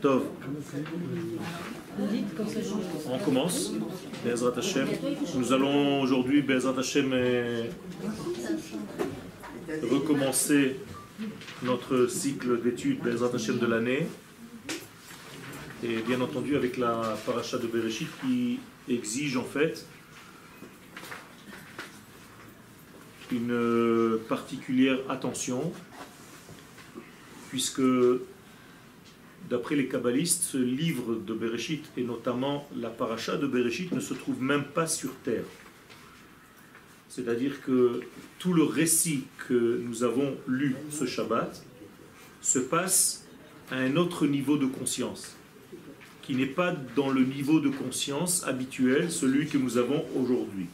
Tov. On commence. Be'ezrat Hashem. Nous allons aujourd'hui, Be'ezrat Hashem, recommencer notre cycle d'études Be'ezrat Hashem de l'année. Et bien entendu avec la paracha de Bereshit qui exige en fait une particulière attention, puisque d'après les kabbalistes, ce livre de Bereshit et notamment la paracha de Bereshit ne se trouve même pas sur terre. C'est-à-dire que tout le récit que nous avons lu ce Shabbat se passe à un autre niveau de conscience, qui n'est pas dans le niveau de conscience habituel, celui que nous avons aujourd'hui.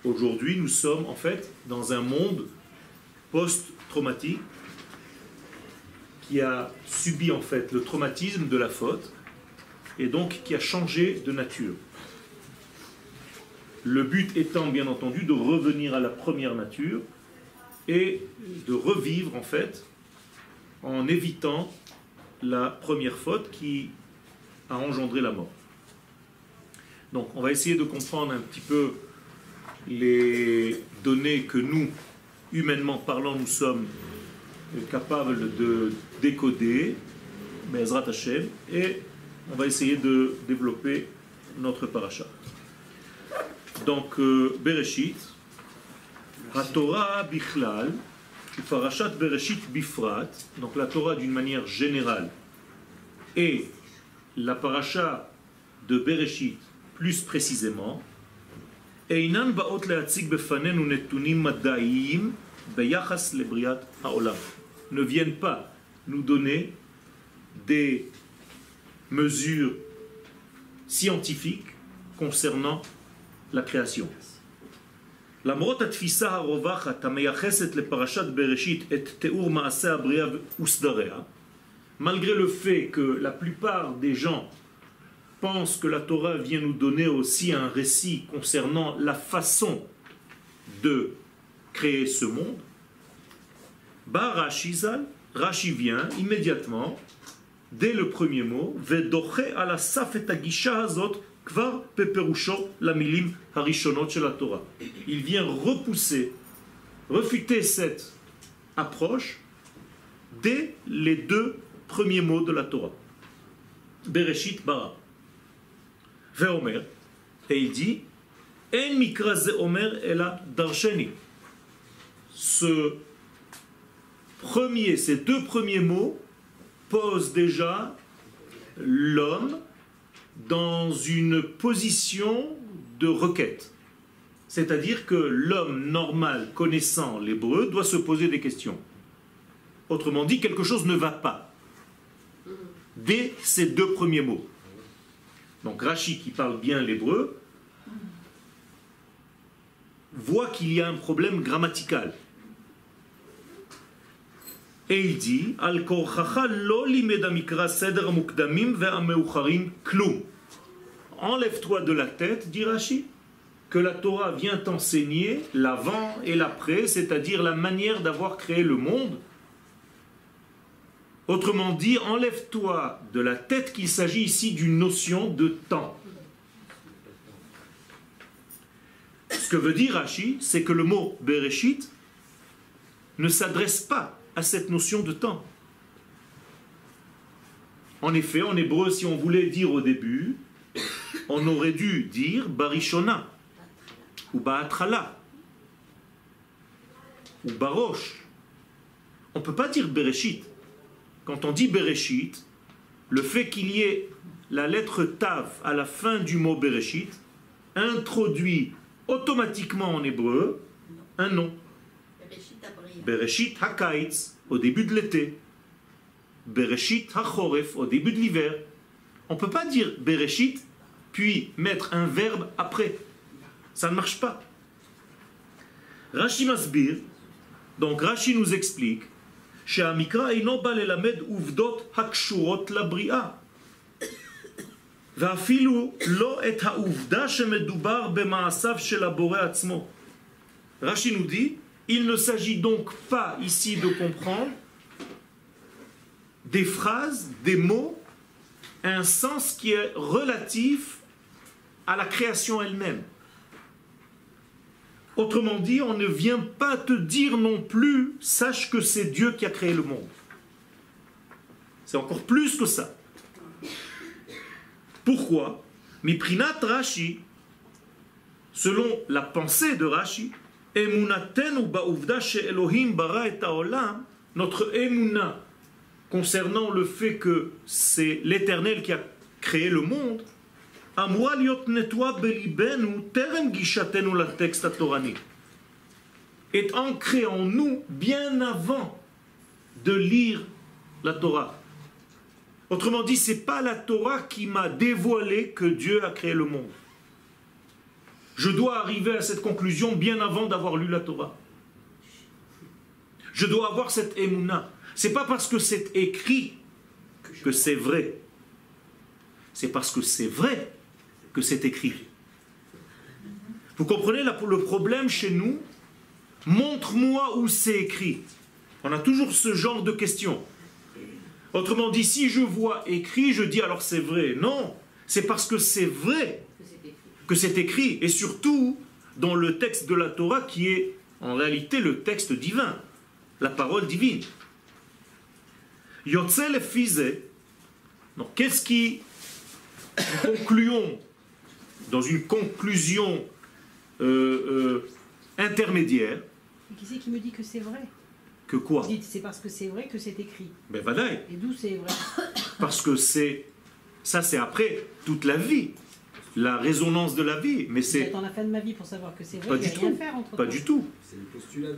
Aujourd'hui, nous sommes en fait dans un monde post-traumatique qui a subi en fait le traumatisme de la faute et donc qui a changé de nature. Le but étant bien entendu de revenir à la première nature et de revivre en fait en évitant la première faute qui a engendré la mort. Donc on va essayer de comprendre un petit peu les données que nous, humainement parlant, nous sommes capables de décoder, Be'ezrat Hashem, et on va essayer de développer notre paracha. Donc, Bereshit, HaTorah Bichlal, Parashat Bereshit Bifrat, donc la Torah d'une manière générale, et la paracha de Bereshit plus précisément, Einan ba'ot le'atzig befanenu netunim mada'iyim beyachas lebriat ha'olam, ne viennent pas nous donner des mesures scientifiques concernant la création. למרות התפיסה הרווחת המייחסת לפרשת בראשית את תיאור מעשה הבריאה וסדריה, malgré le fait que la plupart des gens pensent que la Torah vient nous donner aussi un récit concernant la façon de créer ce monde, Ba Rashi Zal, Rashi vient immédiatement, dès le premier mot, Vedoche ala saf et hagisha hazot kvar peperusho la milim harishonot shel la Torah. Il vient repousser, refuter cette approche dès les deux premiers mots de la Torah. Bereshit bara. Veomer, et il dit, En mikra ze omer ela darsheni. Ces deux premiers mots posent déjà l'homme dans une position de requête. C'est-à-dire que l'homme normal connaissant l'hébreu doit se poser des questions. Autrement dit, quelque chose ne va pas. Dès ces deux premiers mots. Donc Rashi, qui parle bien l'hébreu, voit qu'il y a un problème grammatical. Et il dit, enlève-toi de la tête, dit Rashi, que la Torah vient t'enseigner l'avant et l'après, c'est-à-dire la manière d'avoir créé le monde. Autrement dit, enlève-toi de la tête qu'il s'agit ici d'une notion de temps. Ce que veut dire Rashi, c'est que le mot Bereshit ne s'adresse pas à cette notion de temps. En effet, en hébreu, si on voulait dire au début, on aurait dû dire Barishona, ou Ba'atrala, ou Barosh. On ne peut pas dire Bereshit. Quand on dit Bereshit, le fait qu'il y ait la lettre Tav à la fin du mot Bereshit introduit automatiquement en hébreu un nom. Bereshit HaKaitz, au début de l'été. Bereshit HaChoref, au début de l'hiver. On ne peut pas dire Bereshit, puis mettre un verbe après. Ça ne marche pas. Rashi Masbir, donc Rashi nous explique שהמקרא אינו בא ללמד עובדות הקשורות לבריאה. ואפילו לא את העובדה שמדובר במעשיו של הבורא עצמו. Rashi nous dit, il ne s'agit donc pas ici de comprendre des phrases, des mots un sens qui est relatif à la création elle-même. Autrement dit, on ne vient pas te dire non plus, sache que c'est Dieu qui a créé le monde. C'est encore plus que ça. Pourquoi? Miprinat Rashi, selon la pensée de Rashi, Emunatenu ba'uvda she'Elohim bara et ha'olam, notre emuna concernant le fait que c'est l'Éternel qui a créé le monde, amura liot netwa belibenu terem gishatenu la texte torani, est ancré en nous bien avant de lire la Torah. Autrement dit, ce n'est pas la Torah qui m'a dévoilé que Dieu a créé le monde. Je dois arriver à cette conclusion bien avant d'avoir lu la Torah. Je dois avoir cette émouna. Ce n'est pas parce que c'est écrit que c'est vrai. C'est parce que c'est vrai que c'est écrit. Vous comprenez le problème chez nous? Montre-moi où c'est écrit. On a toujours ce genre de questions. Autrement dit, si je vois écrit, je dis alors c'est vrai. Non, c'est parce que c'est vrai que c'est écrit. Et surtout dans le texte de la Torah qui est en réalité le texte divin, la parole divine. Yotze le fize. Donc qu'est-ce qui, concluons, dans une conclusion intermédiaire. Qui c'est qui me dit que c'est vrai? Que quoi? C'est parce que c'est vrai que c'est écrit. Ben vadaï. Et d'où c'est vrai? Parce que c'est après toute la vie, la résonance de la vie. Mais c'est. J'attends la fin de ma vie pour savoir que c'est vrai. Pas Il n'y a du rien tout. à faire entre Pas temps. du tout.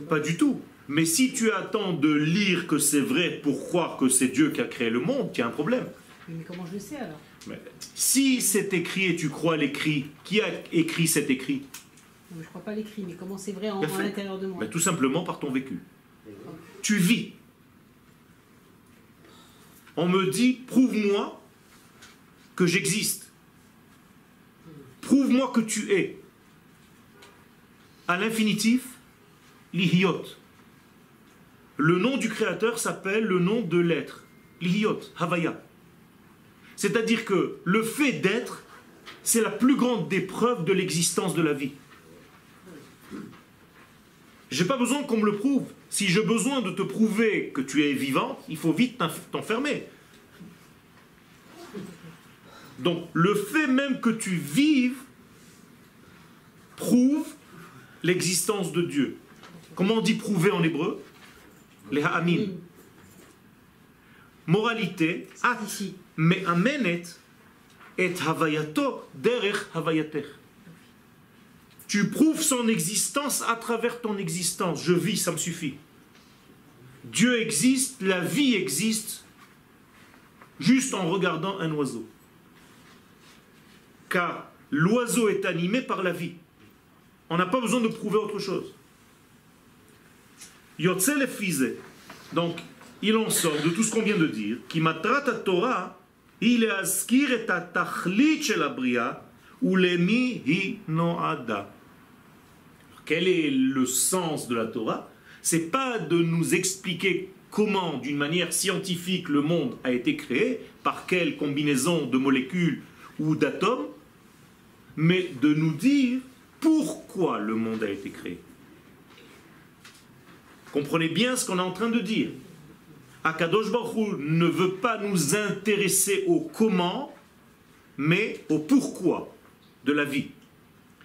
Pas du tout. Mais si tu attends de lire que c'est vrai pour croire que c'est Dieu qui a créé le monde, il y a un problème. Oui, mais comment je le sais alors? Mais si c'est écrit et tu crois l'écrit, qui a écrit cet écrit? Non, mais je crois pas l'écrit, mais comment c'est vrai en Bien fait. l'intérieur de moi? Ben, tout simplement par ton vécu. Tu vis. On me dit, prouve-moi que j'existe. Prouve-moi que tu es. À l'infinitif, l'ihiyot. Le nom du Créateur s'appelle le nom de l'être. L'ihiyot, Havaya. C'est-à-dire que le fait d'être, c'est la plus grande des preuves de l'existence de la vie. Je n'ai pas besoin qu'on me le prouve. Si j'ai besoin de te prouver que tu es vivant, il faut vite t'enfermer. Donc, le fait même que tu vives prouve l'existence de Dieu. Comment on dit prouver en hébreu? Les ha'amin. Moralité, at me'amenet et havayato derech havayatech. Tu prouves son existence à travers ton existence. Je vis, ça me suffit. Dieu existe, la vie existe, juste en regardant un oiseau. Car l'oiseau est animé par la vie. On n'a pas besoin de prouver autre chose. Yotze le fize. Donc, il en sort de tout ce qu'on vient de dire. Ki matrat Torah, il est askir et atachlit shel abria, ou lemi hi noada. Quel est le sens de la Torah? C'est pas de nous expliquer comment, d'une manière scientifique, le monde a été créé, par quelle combinaison de molécules ou d'atomes, mais de nous dire pourquoi le monde a été créé. Comprenez bien ce qu'on est en train de dire. Akadosh Baruch Hu ne veut pas nous intéresser au comment, mais au pourquoi de la vie.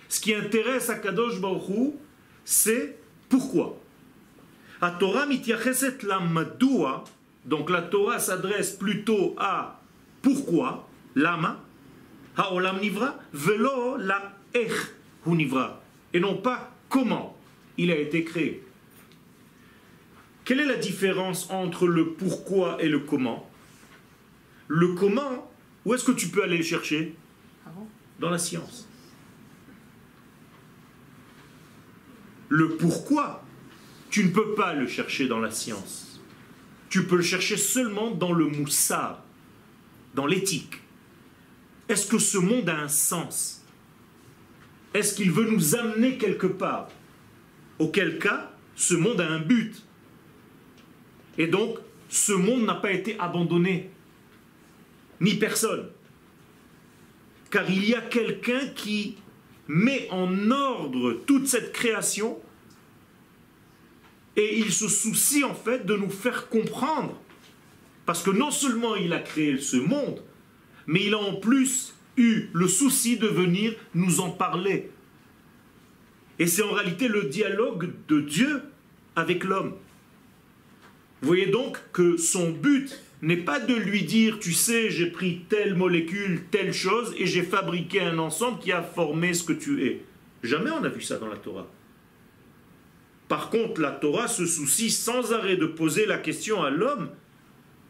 Ce qui intéresse Akadosh Baruch Hu, c'est pourquoi. A Torah mityacheset la madua, donc la Torah s'adresse plutôt à pourquoi, lama, haolam nivra, velo la ech hu nivra, et non pas comment il a été créé. Quelle est la différence entre le pourquoi et le comment? Le comment, où est-ce que tu peux aller le chercher? Dans la science. Le pourquoi, tu ne peux pas le chercher dans la science. Tu peux le chercher seulement dans le moussar, dans l'éthique. Est-ce que ce monde a un sens? Est-ce qu'il veut nous amener quelque part? Auquel cas, ce monde a un but. Et donc, ce monde n'a pas été abandonné. ni personne. Car il y a quelqu'un qui met en ordre toute cette création et il se soucie en fait de nous faire comprendre. Parce que non seulement il a créé ce monde, mais il a en plus eu le souci de venir nous en parler. Et c'est en réalité le dialogue de Dieu avec l'homme. Vous voyez donc que son but n'est pas de lui dire, tu sais, j'ai pris telle molécule, telle chose, et j'ai fabriqué un ensemble qui a formé ce que tu es. Jamais on a vu ça dans la Torah. Par contre, la Torah se soucie sans arrêt de poser la question à l'homme,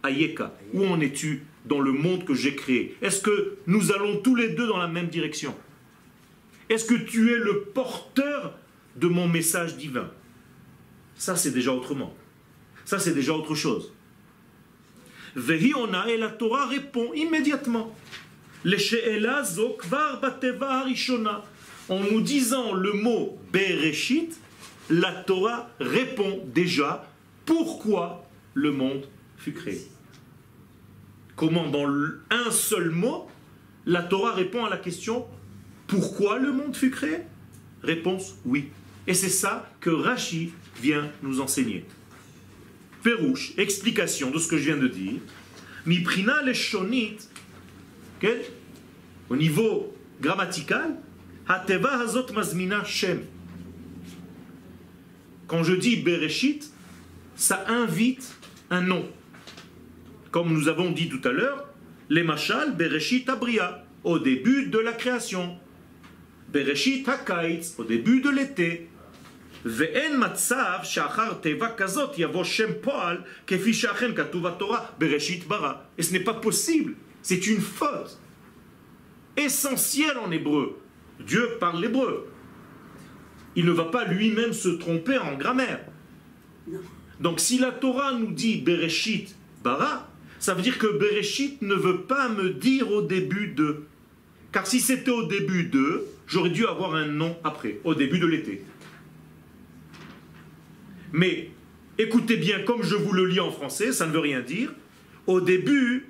Ayeka, où en es-tu dans le monde que j'ai créé? Est-ce que nous allons tous les deux dans la même direction? Est-ce que tu es le porteur de mon message divin? Ça, c'est déjà autrement. Ça, c'est déjà autre chose. Vehi ona, et la Torah répond immédiatement. Leshe'ela zo kvar bateva harishona. En nous disant le mot Bereshit, la Torah répond déjà pourquoi le monde fut créé. Comment dans un seul mot, la Torah répond à la question pourquoi le monde fut créé? Réponse oui. Et c'est ça que Rashi vient nous enseigner. Pérouche, explication de ce que je viens de dire. Miprina leshonit, au niveau grammatical, hateva hazot mazmina shem. Quand je dis Bereshit, ça invite un nom. Comme nous avons dit tout à l'heure, les machal Bereshit abria, au début de la création. Bereshit hakaitz, au début de l'été. Ve'en matzav shachar teva kazot yavo shem poal kefi shachen katuv Torah Bereshit bara. Et ce n'est pas possible, c'est une faute essentielle en hébreu. Dieu parle l'hébreu. Il ne va pas lui-même se tromper en grammaire. Donc si la Torah nous dit Bereshit bara, ça veut dire que Bereshit ne veut pas me dire au début de. Car si c'était au début de, j'aurais dû avoir un nom après, au début de l'été. Mais écoutez bien, comme je vous le lis en français, ça ne veut rien dire. Au début,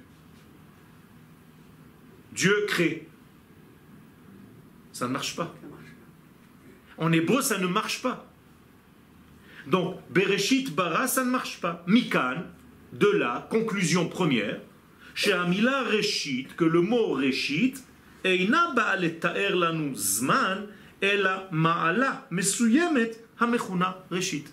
Dieu crée. Ça ne marche pas. En hébreu, ça ne marche pas. Donc, Bereshit bara, ça ne marche pas. Mikan, de là, conclusion première, chez Amila Reshit, que le mot Reshit, Eina ba'alet ta'er lanu zman, ela ma'ala mesuyemet hamechuna Reshit.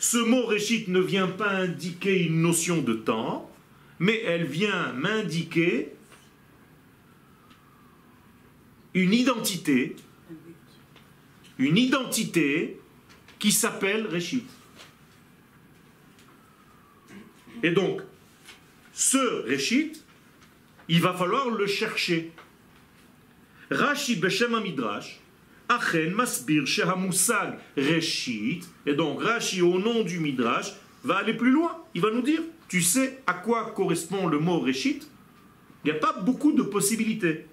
Ce mot Reshit ne vient pas indiquer une notion de temps, mais elle vient m'indiquer une identité qui s'appelle Reshit. Et donc, ce Reshit, il va falloir le chercher. Rashi Beshem HaMidrash, Achen Masbir Shehamusag Reshit, et donc Rashi, au nom du Midrash, va aller plus loin. Il va nous dire, tu sais à quoi correspond le mot Reshit? Il n'y a pas beaucoup de possibilités.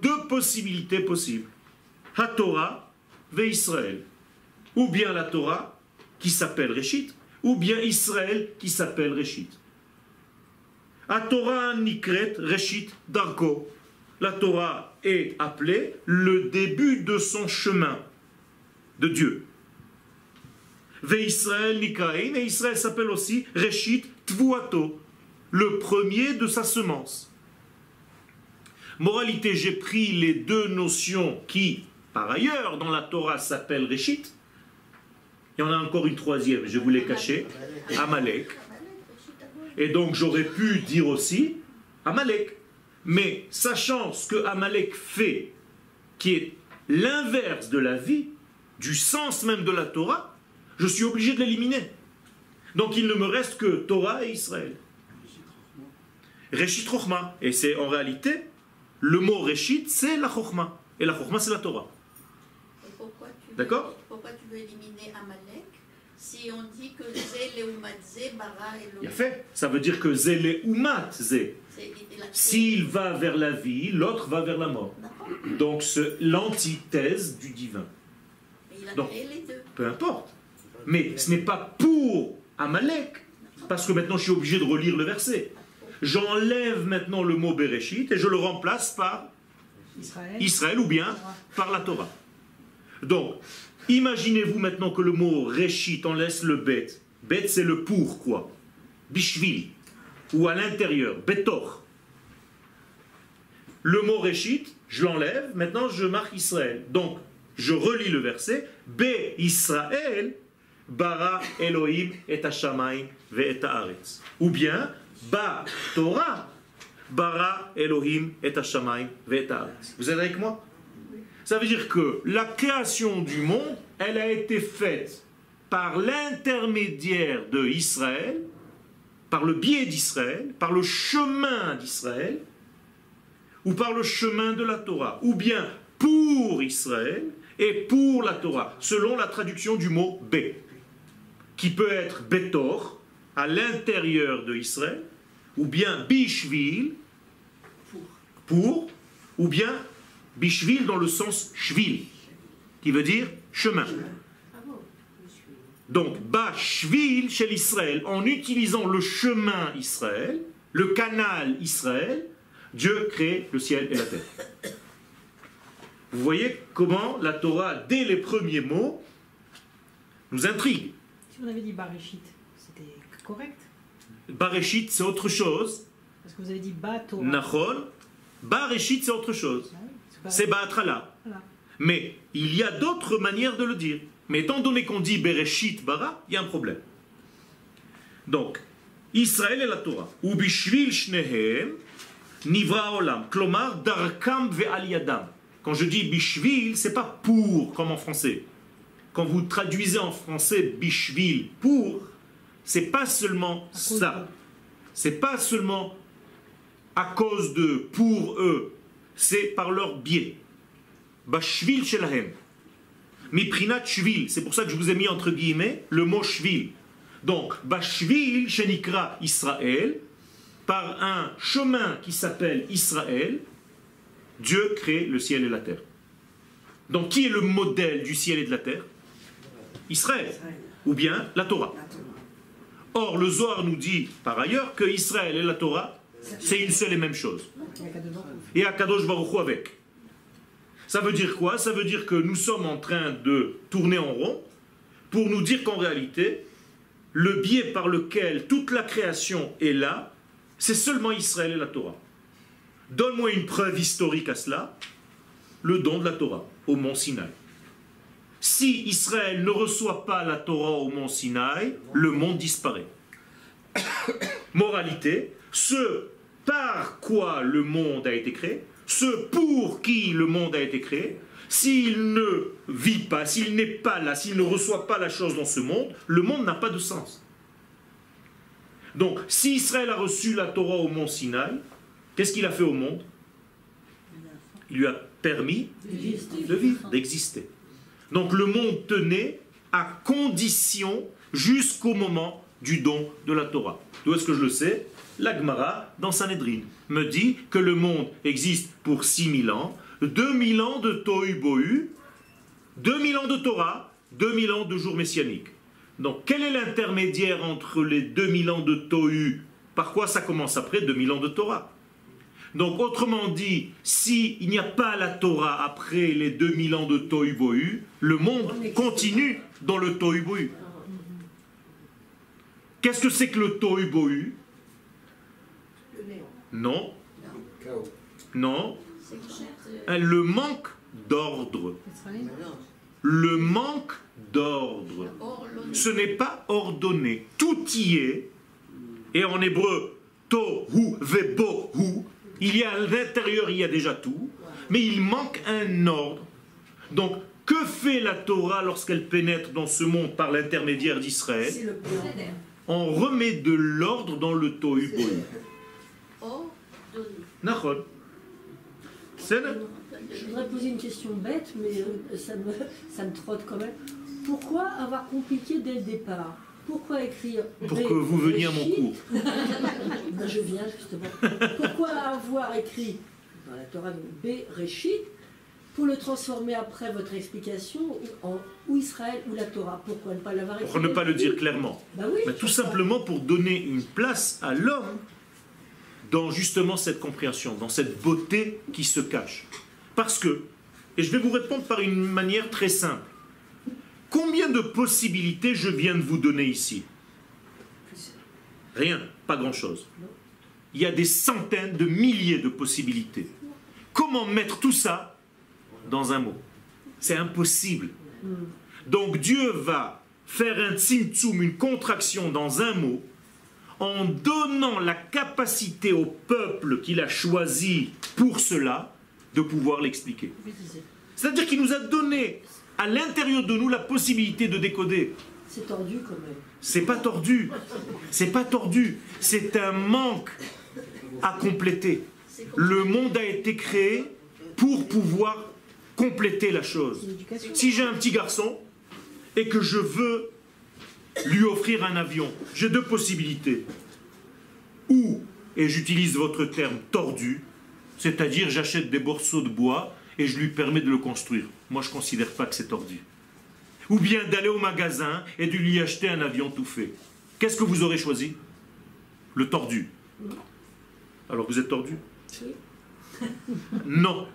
Deux possibilités possibles. HaTorah ve Israël. Ou bien la Torah qui s'appelle Reshit, ou bien Israël qui s'appelle Reshit. HaTorah nikret Reshit Darko. La Torah est appelée le début de son chemin de Dieu. Ve Israël nikraim, et Israël s'appelle aussi Reshit Tvuato, le premier de sa semence. Moralité, j'ai pris les deux notions qui, par ailleurs, dans la Torah s'appellent Reshit. Il y en a encore une troisième, je vous l'ai cachée, Amalek. Et donc j'aurais pu dire aussi Amalek. Mais sachant ce que Amalek fait, qui est l'inverse de la vie, du sens même de la Torah, je suis obligé de l'éliminer. Donc il ne me reste que Torah et Israël. Reshit Chochma. Et c'est en réalité, le mot Reshit, c'est la Chochma. Et la Chochma, c'est la Torah. D'accord? Pourquoi tu veux éliminer Amalek si on dit que Zé, Léoumat, Zé, Bara et Il a fait. Ça veut dire que Zé, Léoumat, Zé. S'il va vers la vie, l'autre va vers la mort. Donc c'est l'antithèse du divin. Et il a donc, créé les deux. Peu importe. Mais ce n'est pas pour Amalek, parce que maintenant je suis obligé de relire le verset. j'enlève maintenant le mot Bereshit et je le remplace par Israël ou bien par la Torah. Donc, imaginez-vous maintenant que le mot Reshit, on laisse le bet. Bet, c'est le pour quoi? Bishvil, ou à l'intérieur, betor. Le mot Reshit, je l'enlève, maintenant je marque Israël. Donc, je relis le verset, Be Israël, bara Elohim et Hashamayim ve et haaretz. Ou bien, Ba Torah, bara Elohim et Hashamayim ve et haaretz. Vous êtes avec moi? Ça veut dire que la création du monde, elle a été faite par l'intermédiaire de Israël, par le biais d'Israël, par le chemin d'Israël, ou par le chemin de la Torah, ou bien pour Israël et pour la Torah, selon la traduction du mot « B », qui peut être « Betor », à l'intérieur de Israël, ou bien « Bishvil », pour, ou bien « Bishvil » dans le sens « shvil », qui veut dire « chemin ». Donc, « Bashvil » chez l'Israël, en utilisant le chemin Israël, le canal Israël, Dieu crée le ciel et la terre. Vous voyez comment la Torah, dès les premiers mots, nous intrigue. Si on avait dit Bareshit, c'était correct? Bareshit, c'est autre chose. Parce que vous avez dit Ba Torah. Nachon. Bareshit, c'est autre chose. C'est Ba'atrala. Voilà. Mais il y a d'autres manières de le dire. Mais étant donné qu'on dit Bereshit Bara, il y a un problème. Donc, Israël et la Torah. Ou bishvil shnehem nivra olam. Klomar darkam ve'al yadam. Quand je dis bishvil, c'est pas pour, comme en français. Quand vous traduisez en français bishvil, pour, c'est pas seulement ça. C'est pas seulement à cause de, pour eux. C'est par leur biais. Bashvil shelahem. Miprinat shvil. C'est pour ça que je vous ai mis entre guillemets le mot shvil. Donc, bashvil shenikra Israël, par un chemin qui s'appelle Israël, Dieu crée le ciel et la terre. Donc, qui est le modèle du ciel et de la terre? Israël. Ou bien la Torah. Or, le Zohar nous dit par ailleurs que Israël et la Torah, c'est une seule et même chose. Et Akadosh Baruch Hu avec. Ça veut dire quoi? Ça veut dire que nous sommes en train de tourner en rond pour nous dire qu'en réalité, le biais par lequel toute la création est là, c'est seulement Israël et la Torah. Donne-moi une preuve historique à cela, le don de la Torah au mont Sinaï. Si Israël ne reçoit pas la Torah au mont Sinaï, le monde disparaît. Moralité, ce par quoi le monde a été créé, ce pour qui le monde a été créé, s'il ne vit pas, s'il n'est pas là, s'il ne reçoit pas la chose dans ce monde, le monde n'a pas de sens. Donc, si Israël a reçu la Torah au mont Sinaï, qu'est-ce qu'il a fait au monde? Il lui a permis de vivre, d'exister. Donc le monde tenait à condition jusqu'au moment du don de la Torah. D'où est-ce que je le sais? La Gemara, dans Sanhedrin, me dit que le monde existe pour 6000 ans, 2000 ans de Tohu Bohu, 2000 ans de Torah, 2000 ans de jours messianiques. Donc quel est l'intermédiaire entre les 2000 ans de Tohu? Par quoi ça commence après 2000 ans de Torah? Donc autrement dit, s'il n'y a pas la Torah après les 2000 ans de Tohu Bohu, le monde continue dans le Tohu Bohu. Qu'est-ce que c'est que le Tohu Bohu? Non. Non. Le manque d'ordre. Le manque d'ordre. Ce n'est pas ordonné. Tout y est. Et en hébreu, tohu vebohu, il y a à l'intérieur, il y a déjà tout. Mais il manque un ordre. Donc, que fait la Torah lorsqu'elle pénètre dans ce monde par l'intermédiaire d'Israël? On remet de l'ordre dans le Tohu Bohu. Nachon. Je voudrais poser une question bête, mais ça me trotte quand même. Pourquoi avoir compliqué dès le départ? Pourquoi écrire Pour que vous veniez à mon cours. Ben, je viens justement. Pourquoi avoir écrit dans la Torah Bereshit pour le transformer après votre explication en ou Israël ou la Torah? Pourquoi ne pas l'avoir écrit? Pour ne pas le dire clairement. Ben oui, Mais tout simplement pour donner une place à l'homme dans justement cette compréhension, dans cette beauté qui se cache. Parce que, et je vais vous répondre par une manière très simple, combien de possibilités je viens de vous donner ici? Rien, pas grand-chose. Il y a des centaines de milliers de possibilités. Comment mettre tout ça dans un mot? C'est impossible. Donc Dieu va faire un tzimtzum, une contraction dans un mot, en donnant la capacité au peuple qu'il a choisi pour cela de pouvoir l'expliquer. C'est-à-dire qu'il nous a donné à l'intérieur de nous la possibilité de décoder. C'est tordu quand même. C'est pas tordu. C'est pas tordu. C'est un manque à compléter. Le monde a été créé pour pouvoir compléter la chose. Si j'ai un petit garçon et que je veux lui offrir un avion, j'ai deux possibilités. Ou, et j'utilise votre terme, tordu, c'est-à-dire j'achète des morceaux de bois et je lui permets de le construire. Moi, je ne considère pas que c'est tordu. Ou bien d'aller au magasin et de lui acheter un avion tout fait. Qu'est-ce que vous aurez choisi? Le tordu. Alors vous êtes tordu? Non.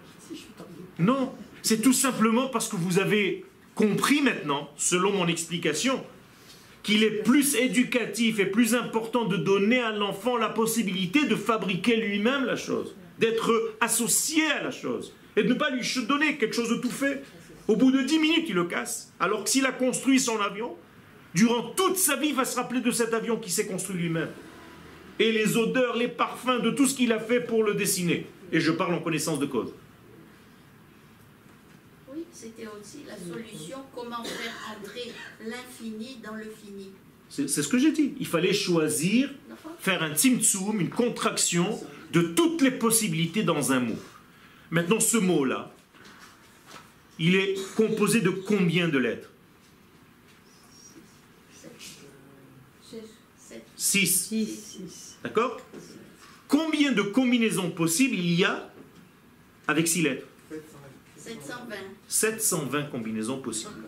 Non. C'est tout simplement parce que vous avez compris maintenant, selon mon explication, qu'il est plus éducatif et plus important de donner à l'enfant la possibilité de fabriquer lui-même la chose, d'être associé à la chose, et de ne pas lui donner quelque chose de tout fait. Au bout de 10 minutes, il le casse. Alors que s'il a construit son avion, durant toute sa vie, il va se rappeler de cet avion qu'il s'est construit lui-même. Et les odeurs, les parfums, de tout ce qu'il a fait pour le dessiner. Et je parle en connaissance de cause. Oui, c'était aussi la solution, comment faire entrer l'infini dans le fini. C'est ce que j'ai dit. Il fallait choisir, faire un tzimtzum, une contraction de toutes les possibilités dans un mot. Maintenant, ce mot-là, il est composé de combien de lettres? 6. D'accord? Combien de combinaisons possibles il y a avec 6 lettres? 720. 720 combinaisons possibles.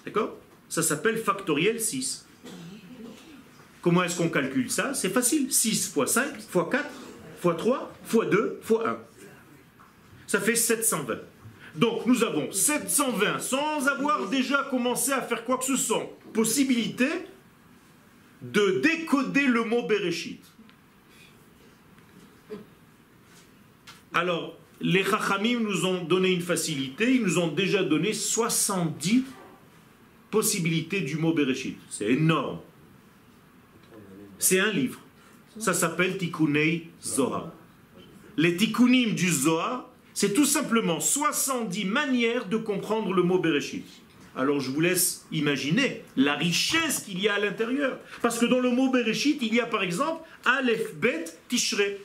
D'accord? Ça s'appelle factoriel 6. Comment est-ce qu'on calcule ça? C'est facile. 6 fois 5 fois 4 fois 3 fois 2 fois 1. Ça fait 720. Donc nous avons 720 sans avoir déjà commencé à faire quoi que ce soit. Possibilité de décoder le mot Bereshit. Alors, les Chachamim nous ont donné une facilité, ils nous ont déjà donné 70 possibilités du mot Bereshit. C'est énorme. C'est un livre. Ça s'appelle Tikkunei Zohar. Les Tikkunim du Zohar, c'est tout simplement 70 manières de comprendre le mot Bereshit. Alors je vous laisse imaginer la richesse qu'il y a à l'intérieur. Parce que dans le mot Bereshit, il y a par exemple Aleph, Bet, Tishrei.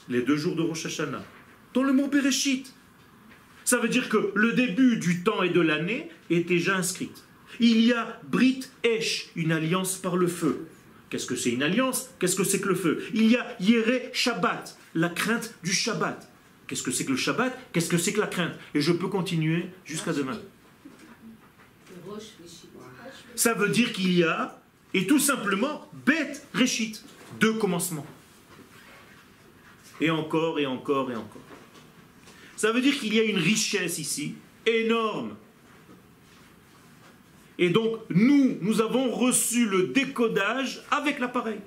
Les 2 jours de Rosh Hashanah. Dans le mot Bereshit. Ça veut dire que le début du temps et de l'année est déjà inscrite. Il y a Brit Esh, une alliance par le feu. Qu'est-ce que c'est une alliance? Qu'est-ce que c'est que le feu? Il y a Yéré Shabbat, la crainte du Shabbat. Qu'est-ce que c'est que le Shabbat? Qu'est-ce que c'est que la crainte? Et je peux continuer jusqu'à demain. Ça veut dire qu'il y a, et tout simplement, Bet Reshit, 2 commencements. Et encore, et encore, et encore. Ça veut dire qu'il y a une richesse ici, énorme. Et donc, nous avons reçu le décodage avec l'appareil.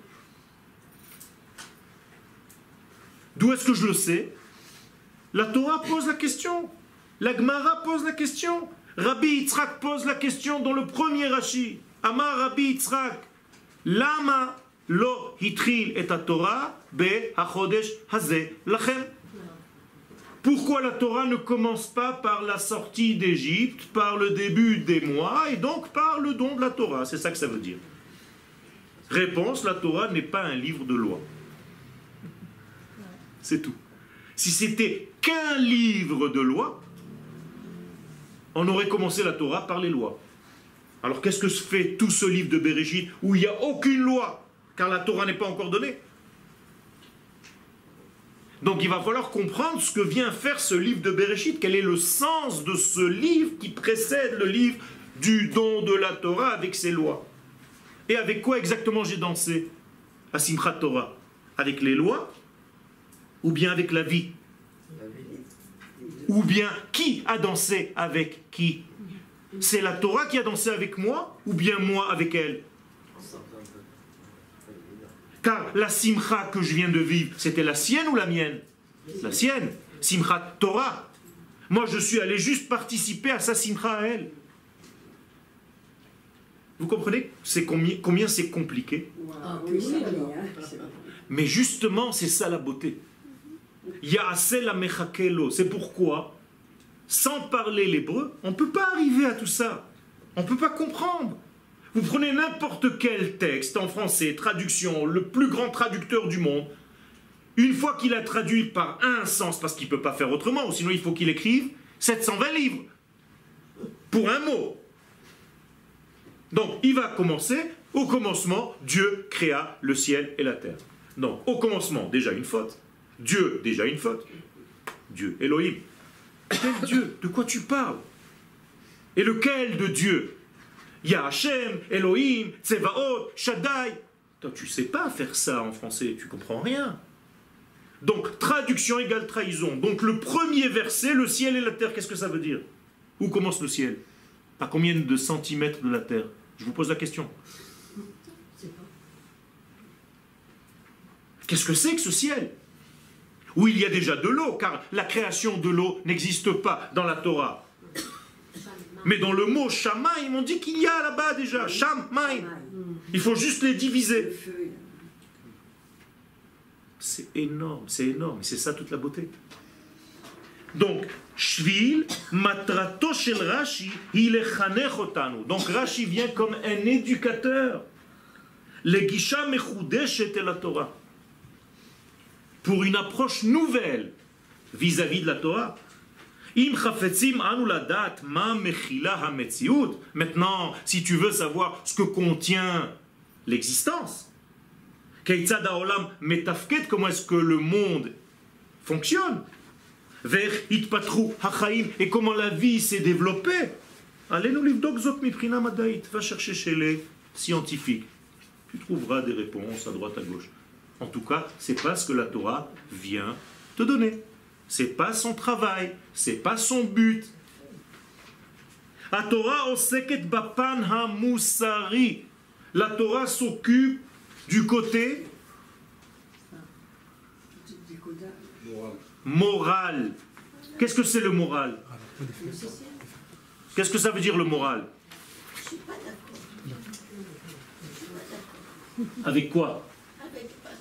D'où est-ce que je le sais? La Torah pose la question. La Gemara pose la question. Rabbi Yitzhak pose la question dans le premier Rashi. Amar Rabbi Yitzhak, Lama lo hitril et Torah be hachodesh hazeh lachem. Pourquoi la Torah ne commence pas par la sortie d'Égypte, par le début des mois, et donc par le don de la Torah? C'est ça que ça veut dire. Réponse, la Torah n'est pas un livre de loi. C'est tout. Si c'était qu'un livre de loi, on aurait commencé la Torah par les lois. Alors qu'est-ce que fait tout ce livre de Bereshit où il n'y a aucune loi, car la Torah n'est pas encore donnée? Donc il va falloir comprendre ce que vient faire ce livre de Bereshit, quel est le sens de ce livre qui précède le livre du don de la Torah avec ses lois. Et avec quoi exactement j'ai dansé? à Simchat Torah? Avec les lois ou bien avec la vie? Ou bien qui a dansé avec qui? C'est la Torah qui a dansé avec moi ou bien moi avec elle? Car la simcha que je viens de vivre, c'était la sienne ou la mienne? La sienne. Simchat Torah. Moi, je suis allé juste participer à sa simcha à elle. Vous comprenez combien c'est compliqué? Ah, oui, Mais justement, c'est ça la beauté. Ya'aseh mechakelo. C'est pourquoi, sans parler l'hébreu, on ne peut pas arriver à tout ça. On ne peut pas comprendre. Vous prenez n'importe quel texte en français, traduction, le plus grand traducteur du monde, une fois qu'il a traduit par un sens, parce qu'il ne peut pas faire autrement, ou sinon il faut qu'il écrive 720 livres pour un mot. Donc, il va commencer, au commencement, Dieu créa le ciel et la terre. Donc, au commencement, déjà une faute. Dieu, déjà une faute. Dieu, Elohim. Quel Dieu? De quoi tu parles? Et lequel de Dieu? Il y a Hachem, Elohim, Tsevaot, Shaddai. Toi, tu ne sais pas faire ça en français, tu ne comprends rien. Donc, traduction égale trahison. Donc, le premier verset, le ciel et la terre, qu'est-ce que ça veut dire? Où commence le ciel? À combien de centimètres de la terre? Je vous pose la question. Qu'est-ce que c'est que ce ciel? Où il y a déjà de l'eau, car la création de l'eau n'existe pas dans la Torah. Mais dans le mot Shamaïm, on dit qu'il y a là-bas déjà. Shamaïm. Il faut juste les diviser. C'est énorme, c'est énorme. C'est ça toute la beauté. Donc, Shvil, matrato shel Rashi, il est chanech otanu. Donc Rashi vient comme un éducateur. Le gisha mechudeshet el la Torah. Pour une approche nouvelle vis-à-vis de la Torah. Im chafetzim anu ladat ma mechila hametziut. Maintenant, si tu veux savoir ce que contient l'existence, keitzad haolam metafket, comment est-ce que le monde fonctionne, vers itpatru hachaim, et comment la vie s'est développée, allez-nous livdok zot miprina madaït, va chercher chez les scientifiques. Tu trouveras des réponses à droite à gauche. En tout cas, c'est pas ce que la Torah vient te donner. C'est pas son travail, c'est pas son but. La Torah oseket bapan ha-musari. La Torah s'occupe du côté moral. Qu'est-ce que c'est le moral? Qu'est-ce que ça veut dire le moral? Je ne suis pas d'accord. Avec quoi?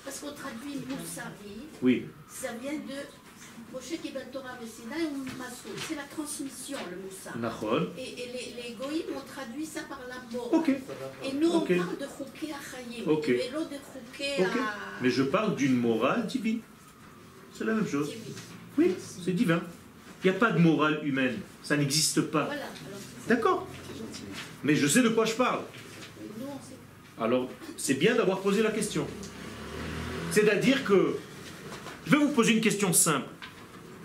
Parce qu'on traduit Moussari, Oui. ça vient de Moshe Kibbutz Torah Messina ou Masoud. C'est la transmission, le Moussar. Nachon. Et les goïms ont traduit ça par la mort. Ok. Et nous, on parle de Chouké Achayim. Ok. Et l'autre de Chouké Ok. Mais je parle d'une morale divine. C'est la même chose. Oui, c'est divin. Il n'y a pas de morale humaine. Ça n'existe pas. Voilà. D'accord. Mais je sais de quoi je parle. Nous, on sait. Alors, c'est bien d'avoir posé la question. C'est-à-dire que, je vais vous poser une question simple.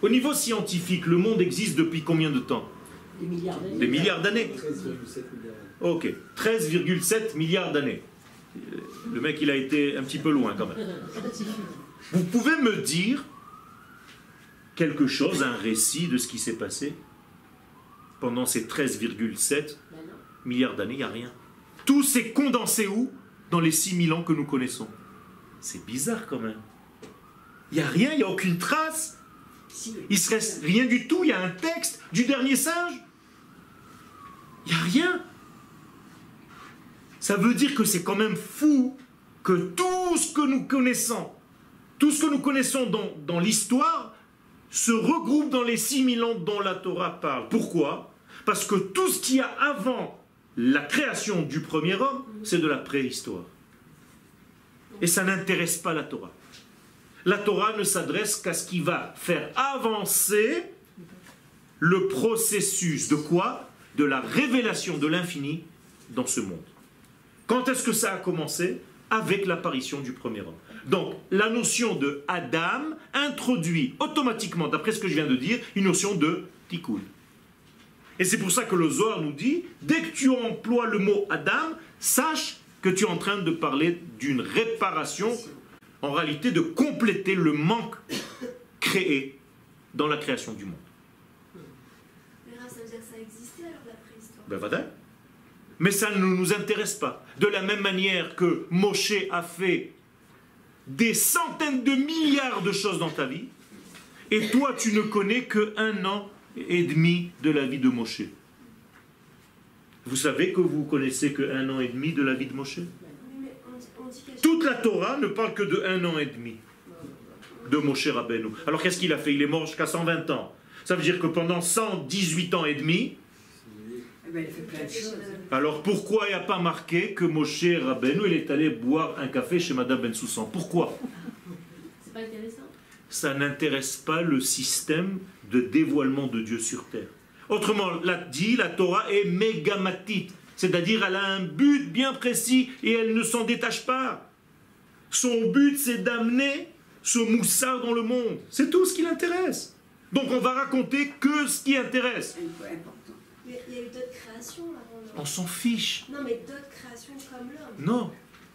Au niveau scientifique, le monde existe depuis combien de temps? Des milliards d'années. Des milliards d'années. 13,7 milliards. Ok, 13,7 milliards d'années. Le mec, il a été un petit peu loin quand même. Vous pouvez me dire quelque chose, un récit de ce qui s'est passé pendant ces 13,7 milliards d'années? Il n'y a rien. Tout s'est condensé où? Dans les 6000 ans que nous connaissons. C'est bizarre quand même. Il n'y a rien, il n'y a aucune trace. Il ne se reste rien du tout. Il y a un texte du dernier singe. Il n'y a rien. Ça veut dire que c'est quand même fou que tout ce que nous connaissons, dans l'histoire, se regroupe dans les 6000 ans dont la Torah parle. Pourquoi? Parce que tout ce qu'il y a avant la création du premier homme, c'est de la préhistoire. Et ça n'intéresse pas la Torah. La Torah ne s'adresse qu'à ce qui va faire avancer le processus de quoi? De la révélation de l'infini dans ce monde. Quand est-ce que ça a commencé? Avec l'apparition du premier homme. Donc, la notion de Adam introduit automatiquement, d'après ce que je viens de dire, une notion de tikkun. Et c'est pour ça que le Zohar nous dit, dès que tu emploies le mot Adam, sache que tu es en train de parler d'une réparation, en réalité de compléter le manque créé dans la création du monde. Mais ça veut dire que ça existait alors la préhistoire. Ben voilà. Mais ça ne nous intéresse pas. De la même manière que Moshe a fait des centaines de milliards de choses dans ta vie, et toi tu ne connais que 1 an et demi de la vie de Moshe. Vous savez que vous connaissez que 1 an et demi de la vie de Moshe? Mais on dit quelque chose. Toute la Torah ne parle que de 1 an et demi de Moshe Rabbeinu. Alors qu'est-ce qu'il a fait? Il est mort jusqu'à 120 ans. Ça veut dire que pendant 118 ans et demi, Eh ben, il a fait plein de choses. alors pourquoi il n'y a pas marqué que Moshe Rabbeinu il est allé boire un café chez Madame Ben Soussan? Pourquoi? C'est pas intéressant. Ça n'intéresse pas le système de dévoilement de Dieu sur terre. Autrement dit, la Torah est mégamatite, c'est-à-dire elle a un but bien précis et elle ne s'en détache pas. Son but, c'est d'amener ce moussard dans le monde. C'est tout ce qui l'intéresse. Donc on va raconter que ce qui intéresse. Important. Mais il y a eu d'autres créations avant. On s'en fiche. Non, mais d'autres créations comme l'homme. Non,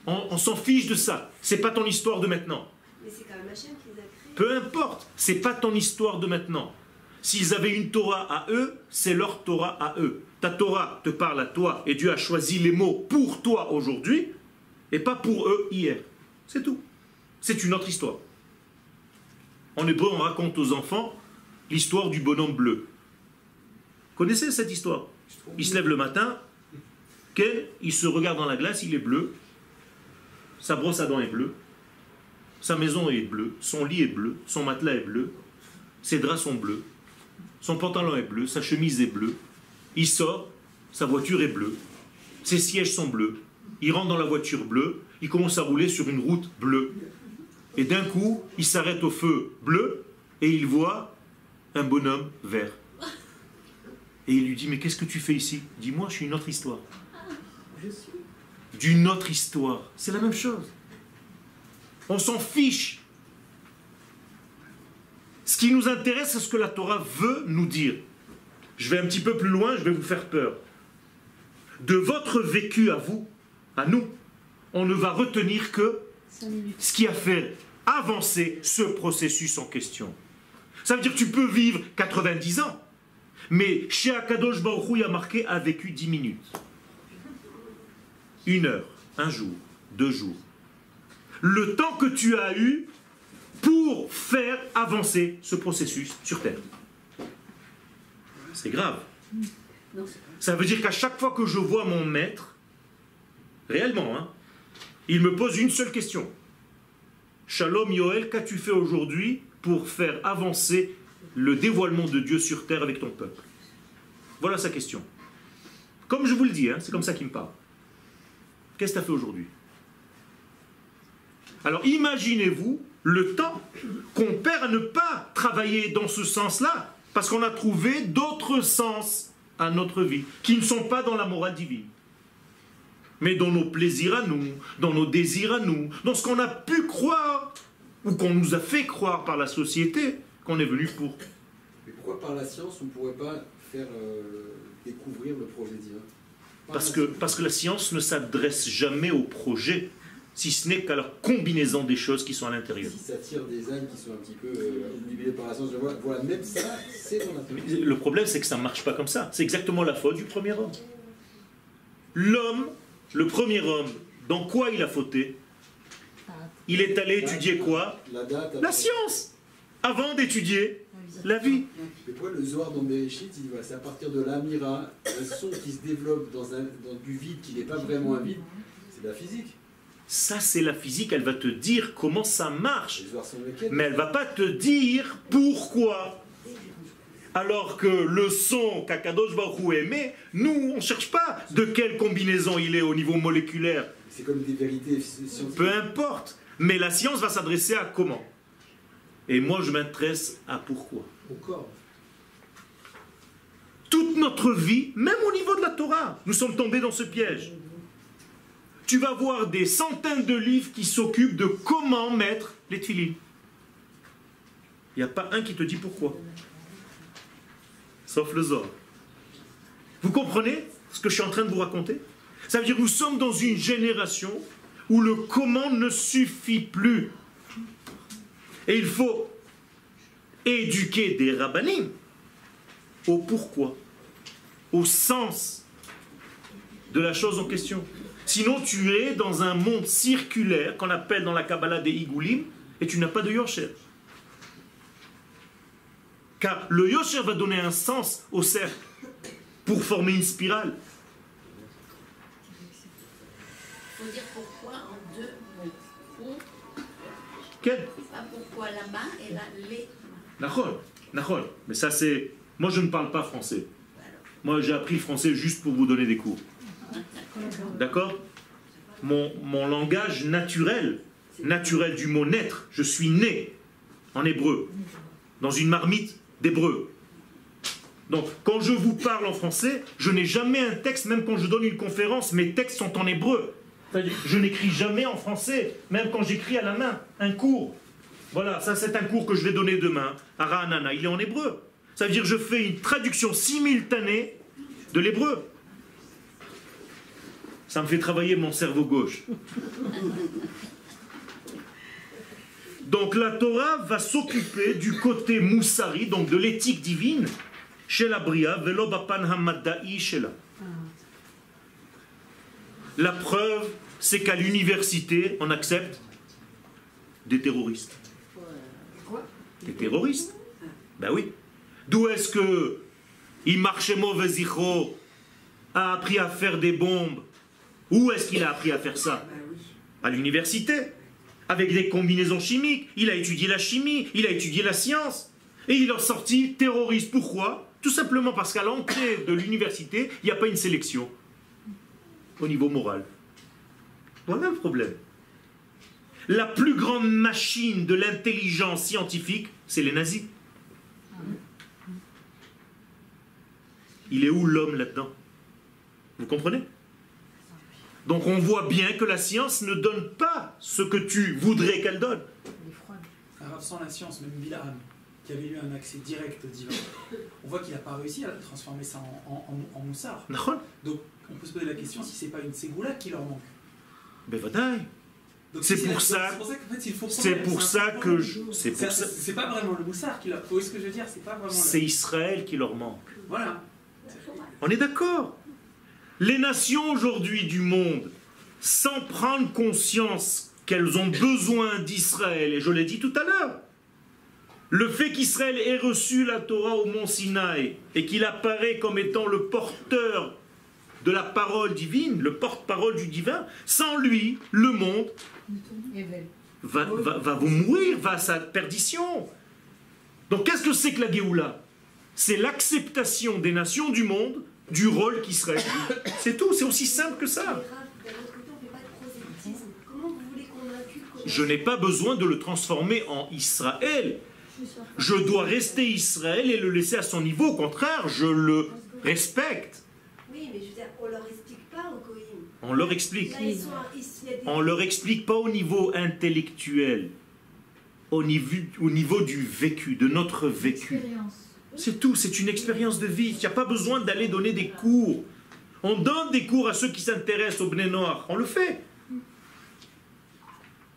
on s'en fiche de ça. C'est pas ton histoire de maintenant. Mais c'est quand même Hachem qui les a créés. Peu importe, c'est pas ton histoire de maintenant. S'ils avaient une Torah à eux, c'est leur Torah à eux. Ta Torah te parle à toi et Dieu a choisi les mots pour toi aujourd'hui et pas pour eux hier. C'est tout. C'est une autre histoire. En hébreu, on raconte aux enfants l'histoire du bonhomme bleu. Connaissez cette histoire? Il se lève le matin, il se regarde dans la glace, il est bleu, sa brosse à dents est bleue, sa maison est bleue, son lit est bleu, son matelas est bleu, ses draps sont bleus, son pantalon est bleu, sa chemise est bleue, il sort, sa voiture est bleue, ses sièges sont bleus, il rentre dans la voiture bleue, il commence à rouler sur une route bleue. Et d'un coup, il s'arrête au feu bleu et il voit un bonhomme vert. Et il lui dit, mais qu'est-ce que tu fais ici? Dis-moi, je suis une autre histoire. D'une autre histoire. C'est la même chose. On s'en fiche. Ce qui nous intéresse, c'est ce que la Torah veut nous dire. Je vais un petit peu plus loin, je vais vous faire peur. De votre vécu à vous, à nous, on ne va retenir que ce qui a fait avancer ce processus en question. Ça veut dire que tu peux vivre 90 ans, mais chez Akadosh Baruch Hu, il y a marqué a vécu 10 minutes. 1 heure, 1 jour, 2 jours. Le temps que tu as eu pour faire avancer ce processus sur Terre. C'est grave. Ça veut dire qu'à chaque fois que je vois mon maître, réellement, hein, il me pose une seule question. Shalom Yoel, qu'as-tu fait aujourd'hui pour faire avancer le dévoilement de Dieu sur terre avec ton peuple? Voilà sa question. Comme je vous le dis, hein, c'est comme ça qu'il me parle. Qu'est-ce que tu as fait aujourd'hui? Alors imaginez-vous le temps qu'on perd à ne pas travailler dans ce sens-là, parce qu'on a trouvé d'autres sens à notre vie, qui ne sont pas dans la morale divine, mais dans nos plaisirs à nous, dans nos désirs à nous, dans ce qu'on a pu croire, ou qu'on nous a fait croire par la société, qu'on est venu pour. Mais pourquoi par la science on ne pourrait pas faire découvrir le projet divin? Parce que la science ne s'adresse jamais au projet, si ce n'est qu'à la combinaison des choses qui sont à l'intérieur. Si ça tire des âmes qui sont un petit peu obnubilées par la science, voilà, même ça, c'est dans la théorie. Le problème, c'est que ça ne marche pas comme ça. C'est exactement la faute du premier homme. L'homme, le premier homme, dans quoi il a fauté? Il est allé étudier quoi? La science, avant d'étudier la vie. Mais pourquoi le Zohar dans Bereshit, il dit voilà, c'est à partir de l'Amira, un son qui se développe dans du vide qui n'est pas vraiment un vide, c'est de la physique. Ça, c'est la physique, elle va te dire comment ça marche. Les Zohar sont lesquels? Mais elle ne va pas te dire pourquoi. Alors que le son qu'Akadosh Baruch Hu émet, nous, on ne cherche pas de quelle combinaison il est au niveau moléculaire. C'est comme des vérités scientifiques. Peu importe. Mais la science va s'adresser à comment? Et moi, je m'intéresse à pourquoi. Au corps. Toute notre vie, même au niveau de la Torah, nous sommes tombés dans ce piège. Tu vas voir des centaines de livres qui s'occupent de comment mettre les tefilines. Il n'y a pas un qui te dit pourquoi. Sauf le Zohar. Vous comprenez ce que je suis en train de vous raconter? Ça veut dire que nous sommes dans une génération où le comment ne suffit plus. Et il faut éduquer des rabbinim au pourquoi, au sens de la chose en question. Sinon, tu es dans un monde circulaire qu'on appelle dans la Kabbalah des Igoulim et tu n'as pas de Yosher. Car le Yosher va donner un sens au cercle pour former une spirale. Il faut dire pourquoi en deux mots. Pour, Quel? pas pourquoi la main et la les mains. Nachol. Mais ça c'est... Moi je ne parle pas français. Moi j'ai appris le français juste pour vous donner des cours. D'accord? Mon langage naturel du mot naître, je suis né en hébreu, dans une marmite d'hébreu. Donc quand je vous parle en français, je n'ai jamais un texte, même quand je donne une conférence, mes textes sont en hébreu. C'est-à-dire, je n'écris jamais en français, même quand j'écris à la main, un cours. Voilà, ça c'est un cours que je vais donner demain à Ra'anana, il est en hébreu. Ça veut dire que je fais une traduction simultanée de l'hébreu. Ça me fait travailler mon cerveau gauche. Donc la Torah va s'occuper du côté moussari, donc de l'éthique divine, chez la Bria, velo bapan hamadda'i shela. La preuve, c'est qu'à l'université, on accepte des terroristes. Des terroristes. Ben oui. D'où est-ce que Imarchemo Vezichro a appris à faire des bombes? Où est-ce qu'il a appris à faire ça? À l'université. Avec des combinaisons chimiques. Il a étudié la chimie, il a étudié la science. Et il est sorti terroriste. Pourquoi? Tout simplement parce qu'à l'entrée de l'université, il n'y a pas une sélection au niveau moral. Voilà le problème. La plus grande machine de l'intelligence scientifique, c'est les nazis. Il est où l'homme là-dedans? Vous comprenez? Donc on voit bien que la science ne donne pas ce que tu voudrais qu'elle donne. Alors, sans la science, même Bilam, qui avait eu un accès direct divin, on voit qu'il n'a pas réussi à transformer ça en moussard. Donc on peut se poser la question si c'est pas une ségoula qui leur manque. Ben vadaï. C'est pour ça. C'est pour ça que je. C'est pas vraiment le moussard qui leur. Vous voyez ce que je veux dire? C'est pas vraiment. C'est Israël qui leur manque. Voilà. On est d'accord. Les nations aujourd'hui du monde, sans prendre conscience qu'elles ont besoin d'Israël, et je l'ai dit tout à l'heure, le fait qu'Israël ait reçu la Torah au mont Sinaï et qu'il apparaît comme étant le porteur de la parole divine, le porte-parole du divin, sans lui, le monde va vous mourir, va à sa perdition. Donc qu'est-ce que c'est que la Géoula? C'est l'acceptation des nations du monde du rôle qu'Israël joue. C'est tout, c'est aussi simple que ça. Je n'ai pas besoin de le transformer en Israël. Je dois rester Israël et le laisser à son niveau. Au contraire, je le respecte. Oui, mais je veux dire, on leur explique pas au Goïm. On leur explique. Là, On leur explique pas au niveau intellectuel, au niveau du vécu, de notre vécu. C'est tout, c'est une expérience de vie. Il n'y a pas besoin d'aller donner des cours. On donne des cours à ceux qui s'intéressent au Bnei Noach. On le fait.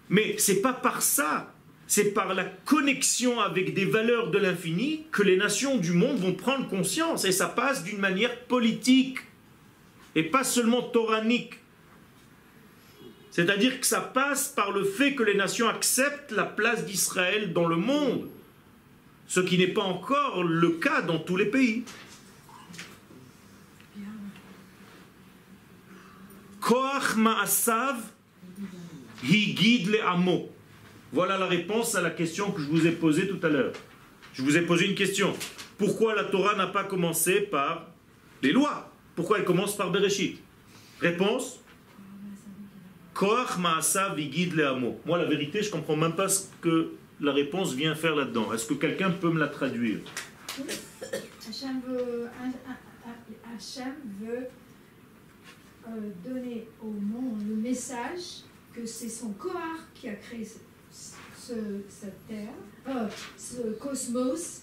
Mais c'est pas par ça. C'est par la connexion avec des valeurs de l'infini que les nations du monde vont prendre conscience. Et ça passe d'une manière politique. Et pas seulement toranique. C'est-à-dire que ça passe par le fait que les nations acceptent la place d'Israël dans le monde. Ce qui n'est pas encore le cas dans tous les pays. Koach ma'asav higid le'amo. Voilà la réponse à la question que je vous ai posée tout à l'heure. Je vous ai posé une question. Pourquoi la Torah n'a pas commencé par les lois? Pourquoi elle commence par Bereshit? Réponse: Koach ma'asav higid le'amo. Moi, la vérité, je ne comprends même pas ce que la réponse vient faire là-dedans. Est-ce que quelqu'un peut me la traduire? Hachem veut donner au monde le message que c'est son Kohar qui a créé cette terre, ce cosmos,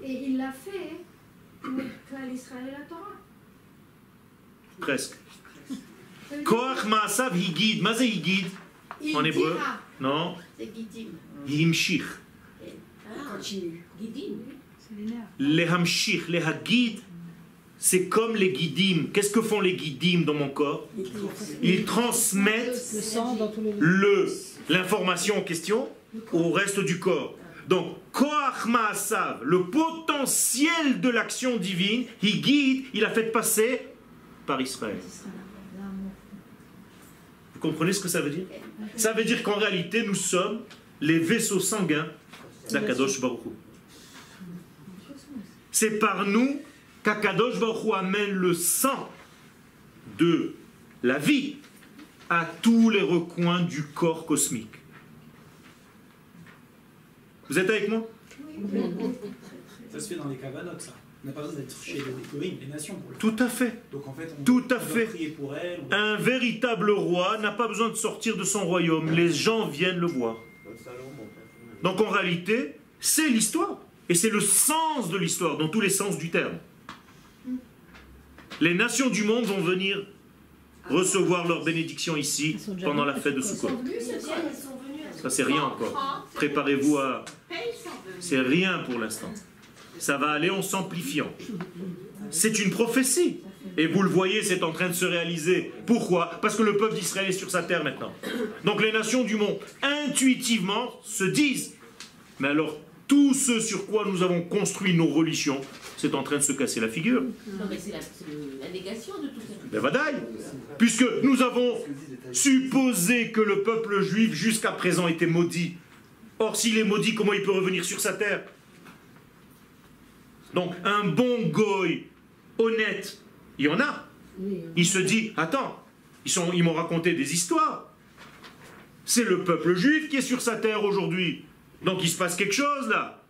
et il l'a fait pour l'Israël et la Torah. Presque. Koach Maasav Higid. Mazé Higid en hébreu? Non. C'est Gidim. Himshich. Continue. Guidine. C'est les nerfs. Les Hamshich, les Hagid, c'est comme les Gidim. Qu'est-ce que font les Gidim dans mon corps? Ils transmettent Le sang dans tous les l'information en question au reste du corps. Donc, Koach Maasav, le potentiel de l'action divine, Higid, il a fait passer par Israël. Vous comprenez ce que ça veut dire? Ça veut dire qu'en réalité, nous sommes les vaisseaux sanguins d'Akadosh Baruch Hu. C'est par nous qu'Akadosh Baruch Hu amène le sang de la vie à tous les recoins du corps cosmique. Vous êtes avec moi? Ça se fait dans les cavanotes, ça. On n'a pas besoin d'être chez les nations pour le faire. Tout à fait. Donc en fait, on Tout à doit fait. prier pour elles. Un véritable roi n'a pas besoin de sortir de son royaume. Les gens viennent le voir. Donc en réalité, c'est l'histoire. Et c'est le sens de l'histoire, dans tous les sens du terme. Les nations du monde vont venir recevoir leur bénédiction ici pendant la fête de Sukkot. Ça, c'est rien encore. Préparez-vous à... C'est rien pour l'instant. Ça va aller en s'amplifiant. C'est une prophétie. Et vous le voyez, c'est en train de se réaliser. Pourquoi? Parce que le peuple d'Israël est sur sa terre maintenant. Donc les nations du monde, intuitivement, se disent, mais alors, tout ce sur quoi nous avons construit nos religions, c'est en train de se casser la figure. Non, mais c'est la négation de tout ça. Ben vadaï, puisque nous avons supposé que le peuple juif jusqu'à présent était maudit. Or, s'il est maudit, comment il peut revenir sur sa terre? Donc, un bon goy, honnête, il y en a. Il se dit, attends, ils m'ont raconté des histoires. C'est le peuple juif qui est sur sa terre aujourd'hui. Donc, il se passe quelque chose là.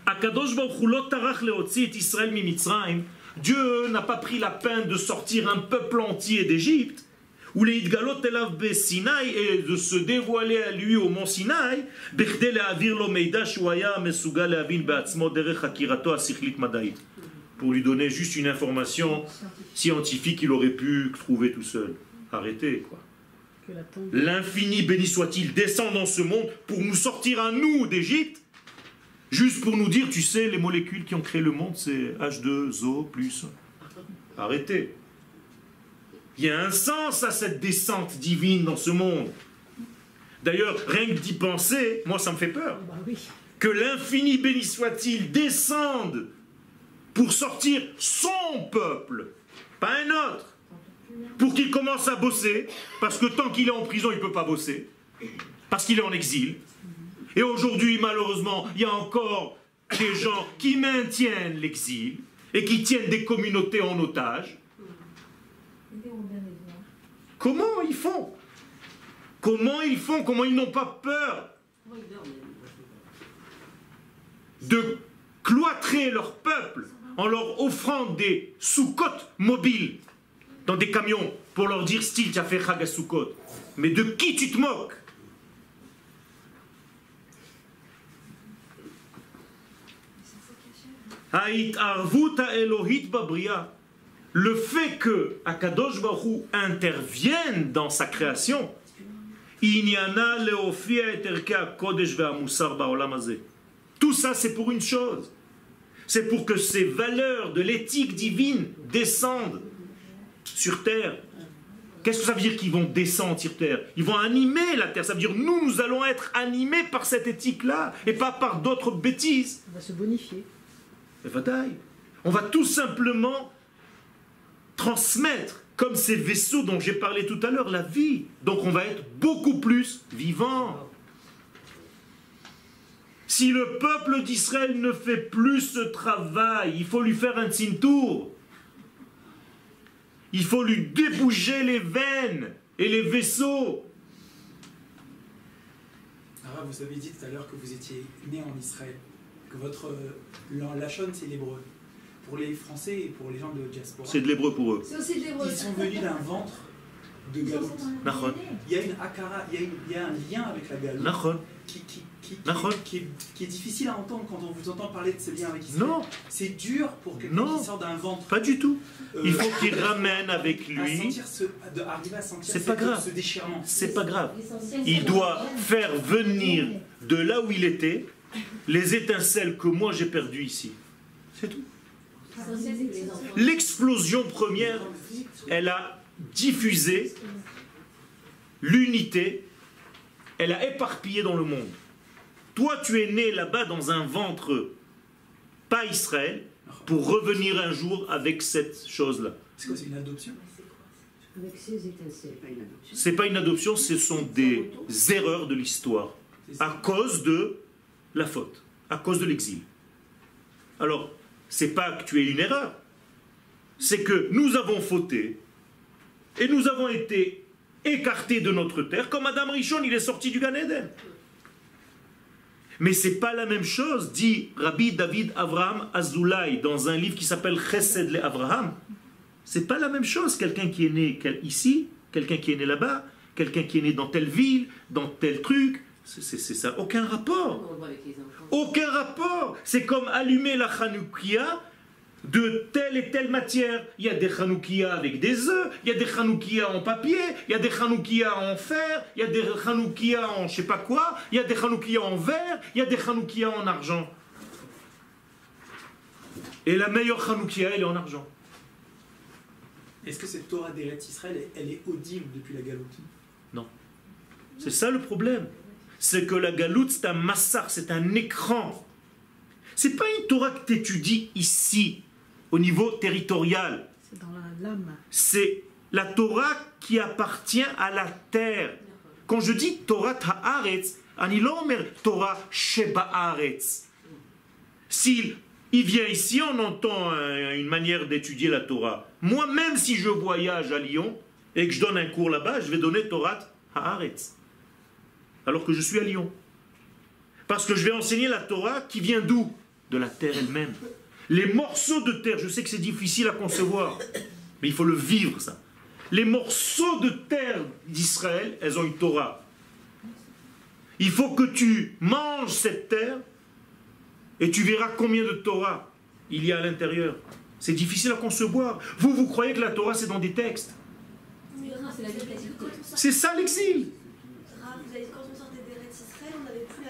Akadosh Baruch Hu lo tarach leotzi et Israël mi Mitzrayim. Dieu n'a pas pris la peine de sortir un peuple entier d'Égypte, ou les Idgalot elav be Sinaï, et de se dévoiler à lui au mont Sinaï, bechde le'avir lo meida shuaya mesugal le'avin be'atzmo derech hakirato asichlit madaït, pour lui donner juste une information scientifique qu'il aurait pu trouver tout seul. Arrêtez, quoi. L'infini béni soit-il descend dans ce monde pour nous sortir à nous d'Égypte, juste pour nous dire, tu sais, les molécules qui ont créé le monde, c'est H2O plus. Arrêtez. Il y a un sens à cette descente divine dans ce monde. D'ailleurs, rien que d'y penser, moi ça me fait peur. Que l'infini béni soit-il descende pour sortir son peuple, pas un autre, pour qu'il commence à bosser, parce que tant qu'il est en prison, il ne peut pas bosser, parce qu'il est en exil. Et aujourd'hui, malheureusement, il y a encore des gens qui maintiennent l'exil et qui tiennent des communautés en otage. Comment ils font? Comment ils font? Comment ils n'ont pas peur de cloîtrer leur peuple en leur offrant des soukotes mobiles dans des camions pour leur dire style, tu as fait Chag HaSukkot. Mais de qui tu te moques? Le fait que Akadosh Baruch Hu intervienne dans sa création, tout ça c'est pour une chose, c'est pour que ces valeurs de l'éthique divine descendent sur terre. Qu'est-ce que ça veut dire qu'ils vont descendre sur terre? Ils vont animer la terre, ça veut dire nous allons être animés par cette éthique-là et pas par d'autres bêtises. On va se bonifier. On va tout simplement transmettre, comme ces vaisseaux dont j'ai parlé tout à l'heure, la vie. Donc on va être beaucoup plus vivant. Si le peuple d'Israël ne fait plus ce travail, il faut lui faire un tzintour. Il faut lui déboucher les veines et les vaisseaux. Arabe, vous avez dit tout à l'heure que vous étiez né en Israël, que votre lachon c'est l'hébreu. Pour les Français et pour les gens de diaspora, c'est de l'hébreu pour eux. C'est aussi de l'hébreu. Ils sont venus d'un ventre de galoute. Il y a une akara, il y a un lien avec la galoute qui qui est difficile à entendre quand on vous entend parler de ce lien avec Israël. Non. C'est dur pour quelqu'un qui sort d'un ventre. Pas du tout. Il faut qu'il ramène avec lui. Arriver à sentir C'est pas grave. ce déchirement. C'est pas grave. Il doit faire venir de là où il était les étincelles que moi j'ai perdues ici. C'est tout. L'explosion première, elle a diffusé l'unité, elle a éparpillé dans le monde. Toi, tu es né là-bas dans un ventre, pas Israël, pour revenir un jour avec cette chose-là. C'est quoi, c'est une adoption? Avec ces étincelles. C'est pas une adoption, ce sont des erreurs de l'histoire, à cause de la faute, à cause de l'exil. Alors, c'est pas que tu es une erreur, c'est que nous avons fauté, et nous avons été écartés de notre terre, comme Adam Rishon, il est sorti du Gan Eden. Mais c'est pas la même chose, dit Rabbi David Avraham Azoulay dans un livre qui s'appelle Chesed le Avraham. C'est pas la même chose, quelqu'un qui est né ici, quelqu'un qui est né là-bas, quelqu'un qui est né dans telle ville, dans tel truc. C'est ça, aucun rapport. Aucun rapport. C'est comme allumer la Hanoukia de telle et telle matière. Il y a des Hanoukia avec des œufs, il y a des Hanoukia en papier, il y a des Hanoukia en fer, il y a des Hanoukia en je sais pas quoi, il y a des Hanoukia en verre, il y a des Hanoukia en argent. Et la meilleure Hanoukia, elle est en argent. Est-ce que cette Torah d'Eretz Israël, elle est audible depuis la Galoute? Non. C'est ça le problème. C'est que la Galoute, c'est un massacre, c'est un écran. C'est pas une Torah que tu étudies ici, au niveau territorial. C'est dans l'âme. C'est la Torah qui appartient à la terre. Quand je dis Torah Haaretz, ani lo omer Torah Sheba Haaretz. S'il vient ici, on entend une manière d'étudier la Torah. Moi, même si je voyage à Lyon et que je donne un cours là-bas, je vais donner Torah Haaretz. Alors que je suis à Lyon. Parce que je vais enseigner la Torah qui vient d'où? De la terre elle-même. Les morceaux de terre, je sais que c'est difficile à concevoir, mais il faut le vivre ça. Les morceaux de terre d'Israël, elles ont une Torah. Il faut que tu manges cette terre et tu verras combien de Torah il y a à l'intérieur. C'est difficile à concevoir. Vous croyez que la Torah c'est dans des textes. C'est ça l'exil. Quand on sortait d'Eretz Israël, on n'avait plus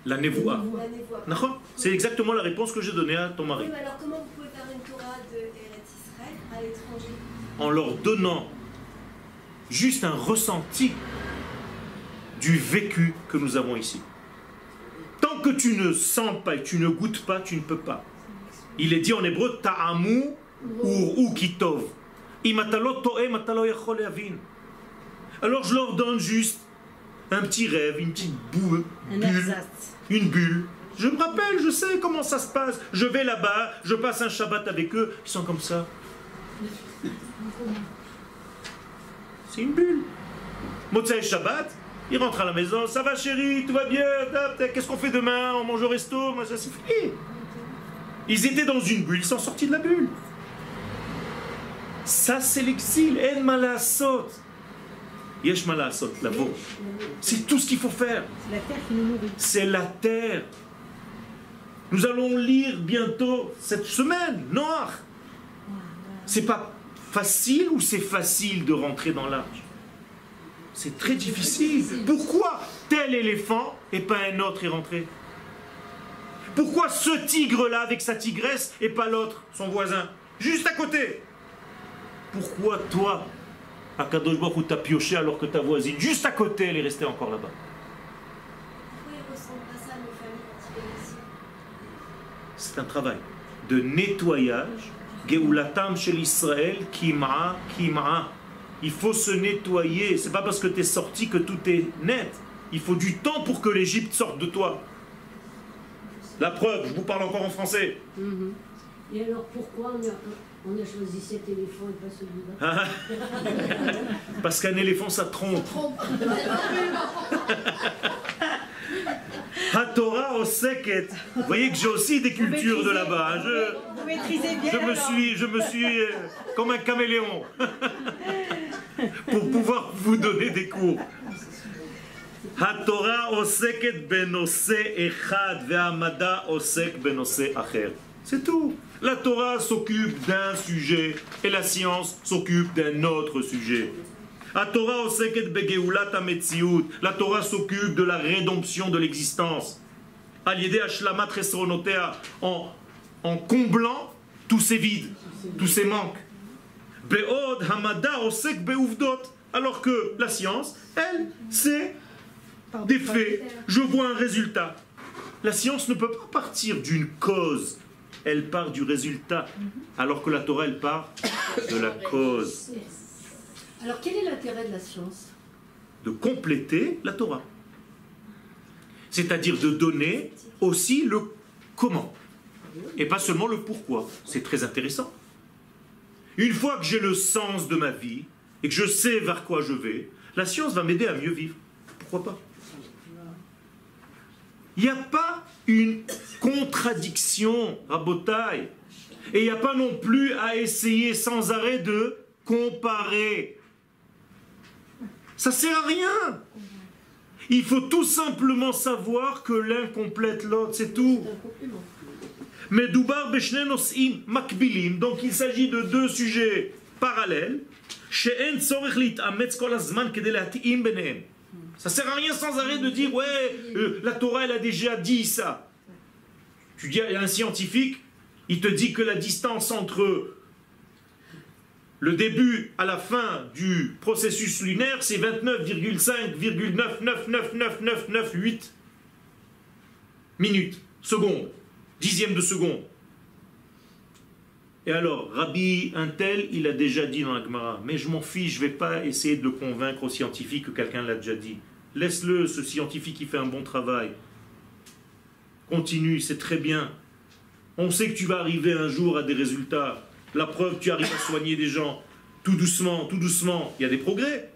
la Névoa. La Névoa. C'est exactement la réponse que j'ai donnée à ton mari. Oui, mais alors comment vous pouvez faire une Torah de Eretz Israël à l'étranger? En leur donnant juste un ressenti du vécu que nous avons ici. Tant que tu ne sens pas et tu ne goûtes pas, tu ne peux pas. Il est dit en hébreu, ta'amu ou kitov. Imatalo to'e matalo yachol yavin. Alors je leur donne juste un petit rêve, une petite bulle, une bulle. Je me rappelle, je sais comment ça se passe. Je vais là-bas, je passe un Shabbat avec eux, ils sont comme ça. C'est une bulle. Motzei Shabbat, ils rentrent à la maison, ça va chérie, tout va bien, qu'est-ce qu'on fait demain, on mange au resto, ça c'est fini. Ils étaient dans une bulle, ils sont sortis de la bulle. Ça c'est l'exil, en malasot. Yesh malasot, la veau. C'est tout ce qu'il faut faire. C'est la terre qui nous nourrit. C'est la terre. Nous allons lire bientôt cette semaine, Noach. C'est pas facile ou c'est facile de rentrer dans l'arche? C'est très difficile. Pourquoi tel éléphant et pas un autre est rentré? Pourquoi ce tigre-là avec sa tigresse et pas l'autre, son voisin, juste à côté? Pourquoi toi, Akadosh Baruch Hu, t'as pioché alors que ta voisine, juste à côté, elle est restée encore là-bas? Pourquoi ils ne ressentent pas ça, nos familles, quand ils viennent ici? C'est un travail de nettoyage. Geulatam shel Israël, Kim'a, Kim'a. Il faut se nettoyer. C'est pas parce que tu es sorti que tout est net. Il faut du temps pour que l'Égypte sorte de toi. La preuve, je vous parle encore en français. Et alors pourquoi on a choisi cet éléphant et pas celui-là? Parce qu'un éléphant, ça trompe. HaTorah oseket. Vous voyez que j'ai aussi des cultures de là-bas. Hein. Je me suis comme un caméléon pour pouvoir vous donner des cours. HaTorah oseket benose echad ve'amada osek benose acher. C'est tout. La Torah s'occupe d'un sujet et la science s'occupe d'un autre sujet. La Torah s'occupe de la rédemption de l'existence. En comblant tous ces vides, tous ces manques. Alors que la science, elle, c'est des faits. Je vois un résultat. La science ne peut pas partir d'une cause. Elle part du résultat. Alors que la Torah, elle part de la cause. Alors quel est l'intérêt de la science? De compléter la Torah. C'est-à-dire de donner aussi le comment. Et pas seulement le pourquoi. C'est très intéressant. Une fois que j'ai le sens de ma vie et que je sais vers quoi je vais, la science va m'aider à mieux vivre. Pourquoi pas? Il n'y a pas une contradiction, Rabotai. Et il n'y a pas non plus à essayer sans arrêt de comparer. Ça ne sert à rien. Il faut tout simplement savoir que l'un complète l'autre, c'est tout. Mais Doubar Beshne Nos'im Makbilim, donc il s'agit de deux sujets parallèles. Ça ne sert à rien sans arrêt de dire ouais, la Torah elle a déjà dit ça. Tu dis à un scientifique, il te dit que la distance entre le début à la fin du processus lunaire, c'est 29,5,9999998 minutes, secondes, dixièmes de seconde. Et alors, Rabbi un tel, il a déjà dit dans la Gemara, mais je m'en fiche, je ne vais pas essayer de le convaincre au scientifique que quelqu'un l'a déjà dit. Laisse-le, ce scientifique qui fait un bon travail. Continue, c'est très bien. On sait que tu vas arriver un jour à des résultats. La preuve, tu arrives à soigner des gens. Tout doucement, il y a des progrès.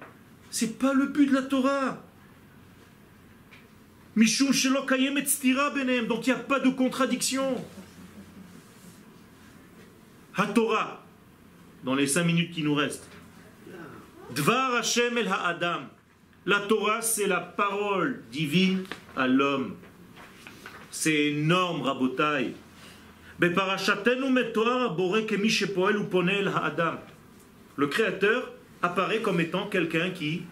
C'est pas le but de la Torah. Mishum shelo kayemet stira benem, donc il n'y a pas de contradiction. HaTorah, dans les 5 minutes qui nous restent. Dvar Hashem el ha'adam. La Torah, c'est la parole divine à l'homme. C'est énorme, Rabotai. Le Créateur apparaît comme étant quelqu'un qui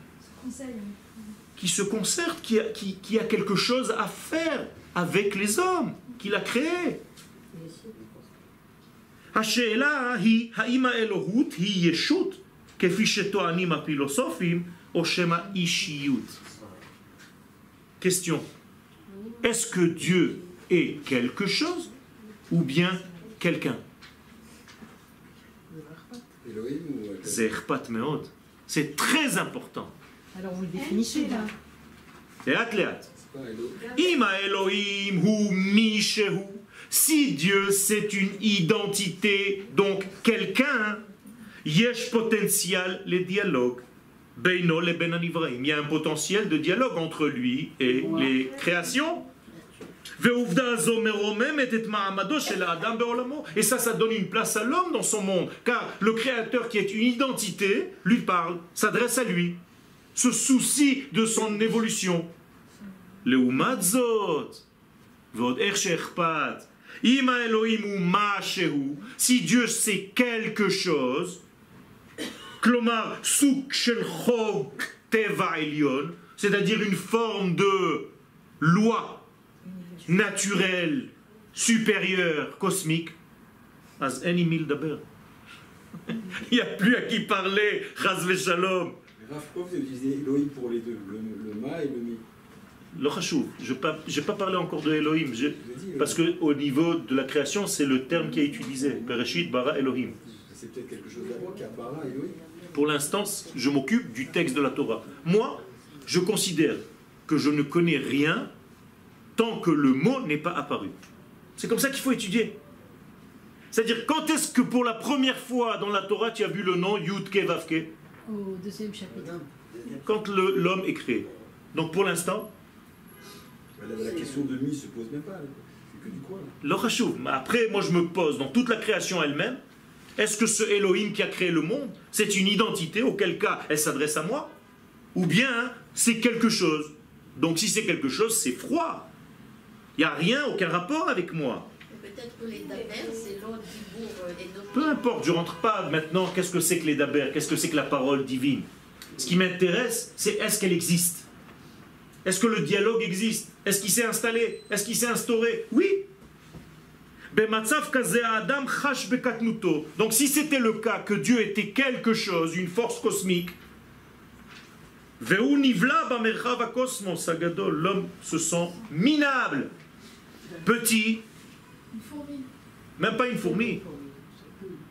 se concerte, qui a quelque chose à faire avec les hommes, qu'il a créés. Question. Est-ce que Dieu est quelque chose ou bien quelqu'un? C'est très important. Alors vous le définissez là. Si Dieu c'est une identité, donc quelqu'un, yesh potentiel les dialogues. Il y a un potentiel de dialogue entre lui et les créations. Et ça donne une place à l'homme dans son monde. Car le Créateur qui est une identité, lui parle, s'adresse à lui, se soucie de son évolution. Si Dieu sait quelque chose, c'est-à-dire une forme de loi naturelle, supérieure, cosmique, il n'y a plus à qui parler, Chas v'Shalom. Rav, pourquoi vous utilisez Elohim pour les deux, le Ma et le Mi? Je n'ai pas parlé encore de Elohim, parce qu'au niveau de la création, c'est le terme qui est utilisé. Bereshit, bara, Elohim. C'est peut-être quelque chose d'abord qu'il y a bara, Elohim. Pour l'instant, je m'occupe du texte de la Torah. Moi, je considère que je ne connais rien tant que le mot n'est pas apparu. C'est comme ça qu'il faut étudier. C'est-à-dire, quand est-ce que pour la première fois dans la Torah, tu as vu le nom Yud-Ke Vav-Ke? Au 2e chapitre. Quand l'homme est créé. Donc pour l'instant... La question de Mi se pose même pas. C'est que du quoi là. Après, moi je me pose dans toute la création elle-même. Est-ce que ce Elohim qui a créé le monde, c'est une identité, auquel cas elle s'adresse à moi? Ou bien c'est quelque chose? Donc si c'est quelque chose, c'est froid. Il n'y a rien, aucun rapport avec moi. Peut-être que les daber, c'est l'autre dibour énorme. Peu importe, je ne rentre pas maintenant, qu'est-ce que c'est que les daber, qu'est-ce que c'est que la parole divine. Ce qui m'intéresse, c'est est-ce qu'elle existe? Est-ce que le dialogue existe? Est-ce qu'il s'est installé? Est-ce qu'il s'est instauré? Oui. Donc si c'était le cas que Dieu était quelque chose, une force cosmique, l'homme se sent minable, petit, même pas une fourmi,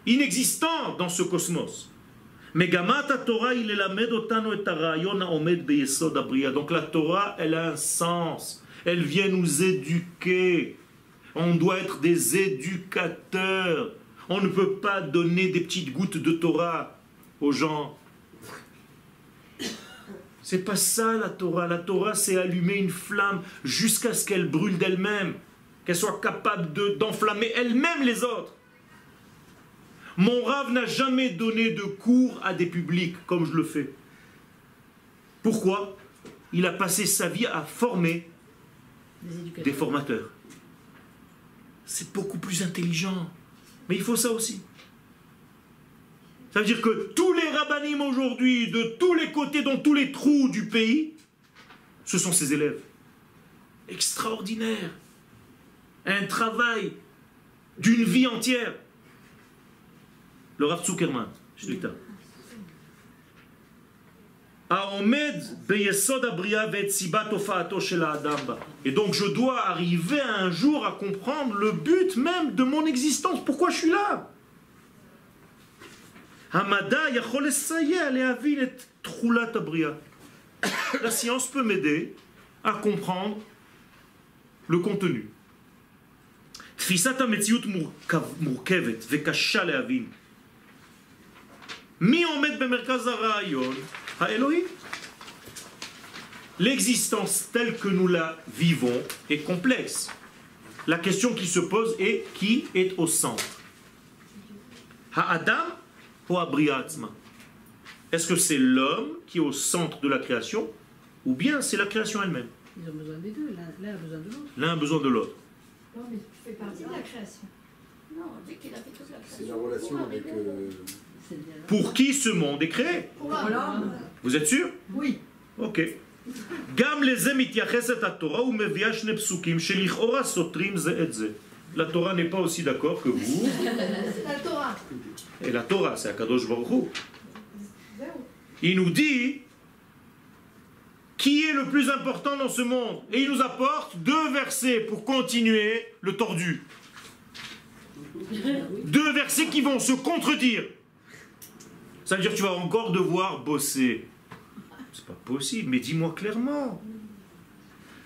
inexistant dans ce cosmos. Donc la Torah, elle a un sens, elle vient nous éduquer. On doit être des éducateurs. On ne peut pas donner des petites gouttes de Torah aux gens. C'est pas ça la Torah. La Torah, c'est allumer une flamme jusqu'à ce qu'elle brûle d'elle-même, qu'elle soit capable d'enflammer elle-même les autres. Mon Rav n'a jamais donné de cours à des publics comme je le fais. Pourquoi? Il a passé sa vie à former des formateurs. C'est beaucoup plus intelligent. Mais il faut ça aussi. Ça veut dire que tous les rabbinim aujourd'hui, de tous les côtés, dans tous les trous du pays, ce sont ses élèves. Extraordinaire. Un travail d'une vie entière. Le Rav Zuckerman, Shlita. Et donc je dois arriver un jour à comprendre le but même de mon existence. Pourquoi je suis là? La science peut m'aider à comprendre le contenu. L'existence telle que nous la vivons est complexe. La question qui se pose est qui est au centre? Ha'adam ou Abriatzma? Est-ce que c'est l'homme qui est au centre de la création ou bien c'est la création elle-même? Ils ont besoin des deux, l'un a besoin de l'autre. L'un a besoin de l'autre. Non, mais tu fais partie de la création. Non, on dit qu'il a fait toute la création. C'est la relation avec... Pour qui ce monde est créé? Pour l'homme. Vous êtes sûr? Oui. Ok. גם לזה מתייחסת התורה ומביאה שני פסוקים שלכאורה סותרים זה את זה. La Torah n'est pas aussi d'accord que vous. C'est la Torah. Et la Torah, c'est Akadosh Baruch Hu. Il nous dit qui est le plus important dans ce monde. Et il nous apporte deux versets pour continuer le tordu. Deux versets qui vont se contredire. Ça veut dire que tu vas encore devoir bosser. C'est pas possible, mais dis-moi clairement.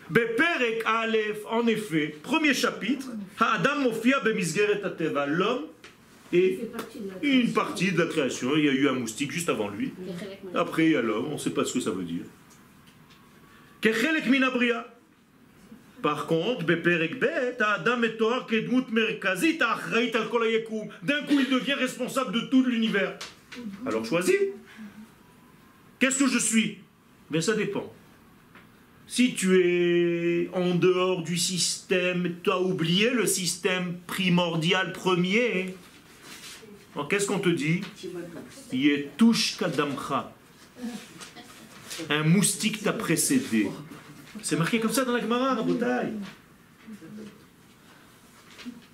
Beperek Aleph, en effet, premier chapitre, Ha'adam mofia bemizgeret hateva, l'homme est une partie de la création. Il y a eu un moustique juste avant lui. Après, il y a l'homme, on ne sait pas ce que ça veut dire. Kechelek min habria. Par contre, Beperek Bet, Ha'adam et Toar kedmut merkazit achrayit al kol hayekum. D'un coup, il devient responsable de tout l'univers. Alors choisis. Qu'est-ce que je suis? Mais ça dépend. Si tu es en dehors du système, tu as oublié le système primordial premier, alors qu'est-ce qu'on te dit? Yetush kadamcha. Un moustique t'a précédé. C'est marqué comme ça dans la Gemara, Rabotai.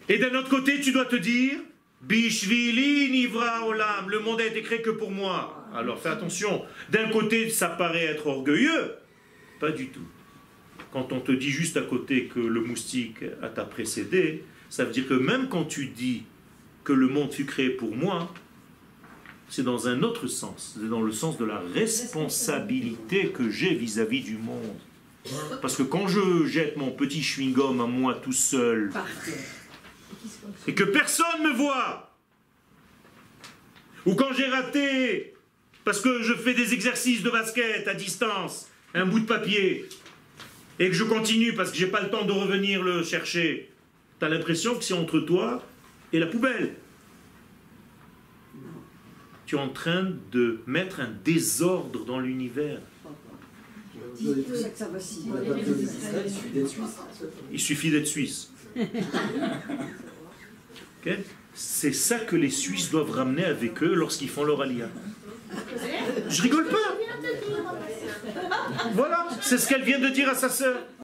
Et d'un autre côté, tu dois te dire Bishvili nivra olam, le monde a été créé que pour moi. Alors fais attention, d'un côté ça paraît être orgueilleux, pas du tout. Quand on te dit juste à côté que le moustique t'a précédé, ça veut dire que même quand tu dis que le monde fut créé pour moi, c'est dans un autre sens, c'est dans le sens de la responsabilité que j'ai vis-à-vis du monde. Parce que quand je jette mon petit chewing-gum à moi tout seul, et que personne ne me voit, ou quand j'ai raté parce que je fais des exercices de basket à distance, un bout de papier, et que je continue parce que j'ai pas le temps de revenir le chercher, tu as l'impression que c'est entre toi et la poubelle. Tu es en train de mettre un désordre dans l'univers. C'est pour ça que ça vacille. On n'a pas besoin d'Israël, il suffit d'être suisse. Il suffit d'être suisse. Ok? C'est ça que les Suisses doivent ramener avec eux lorsqu'ils font leur aliyah. Je rigole pas. Voilà, c'est ce qu'elle vient de dire à sa sœur.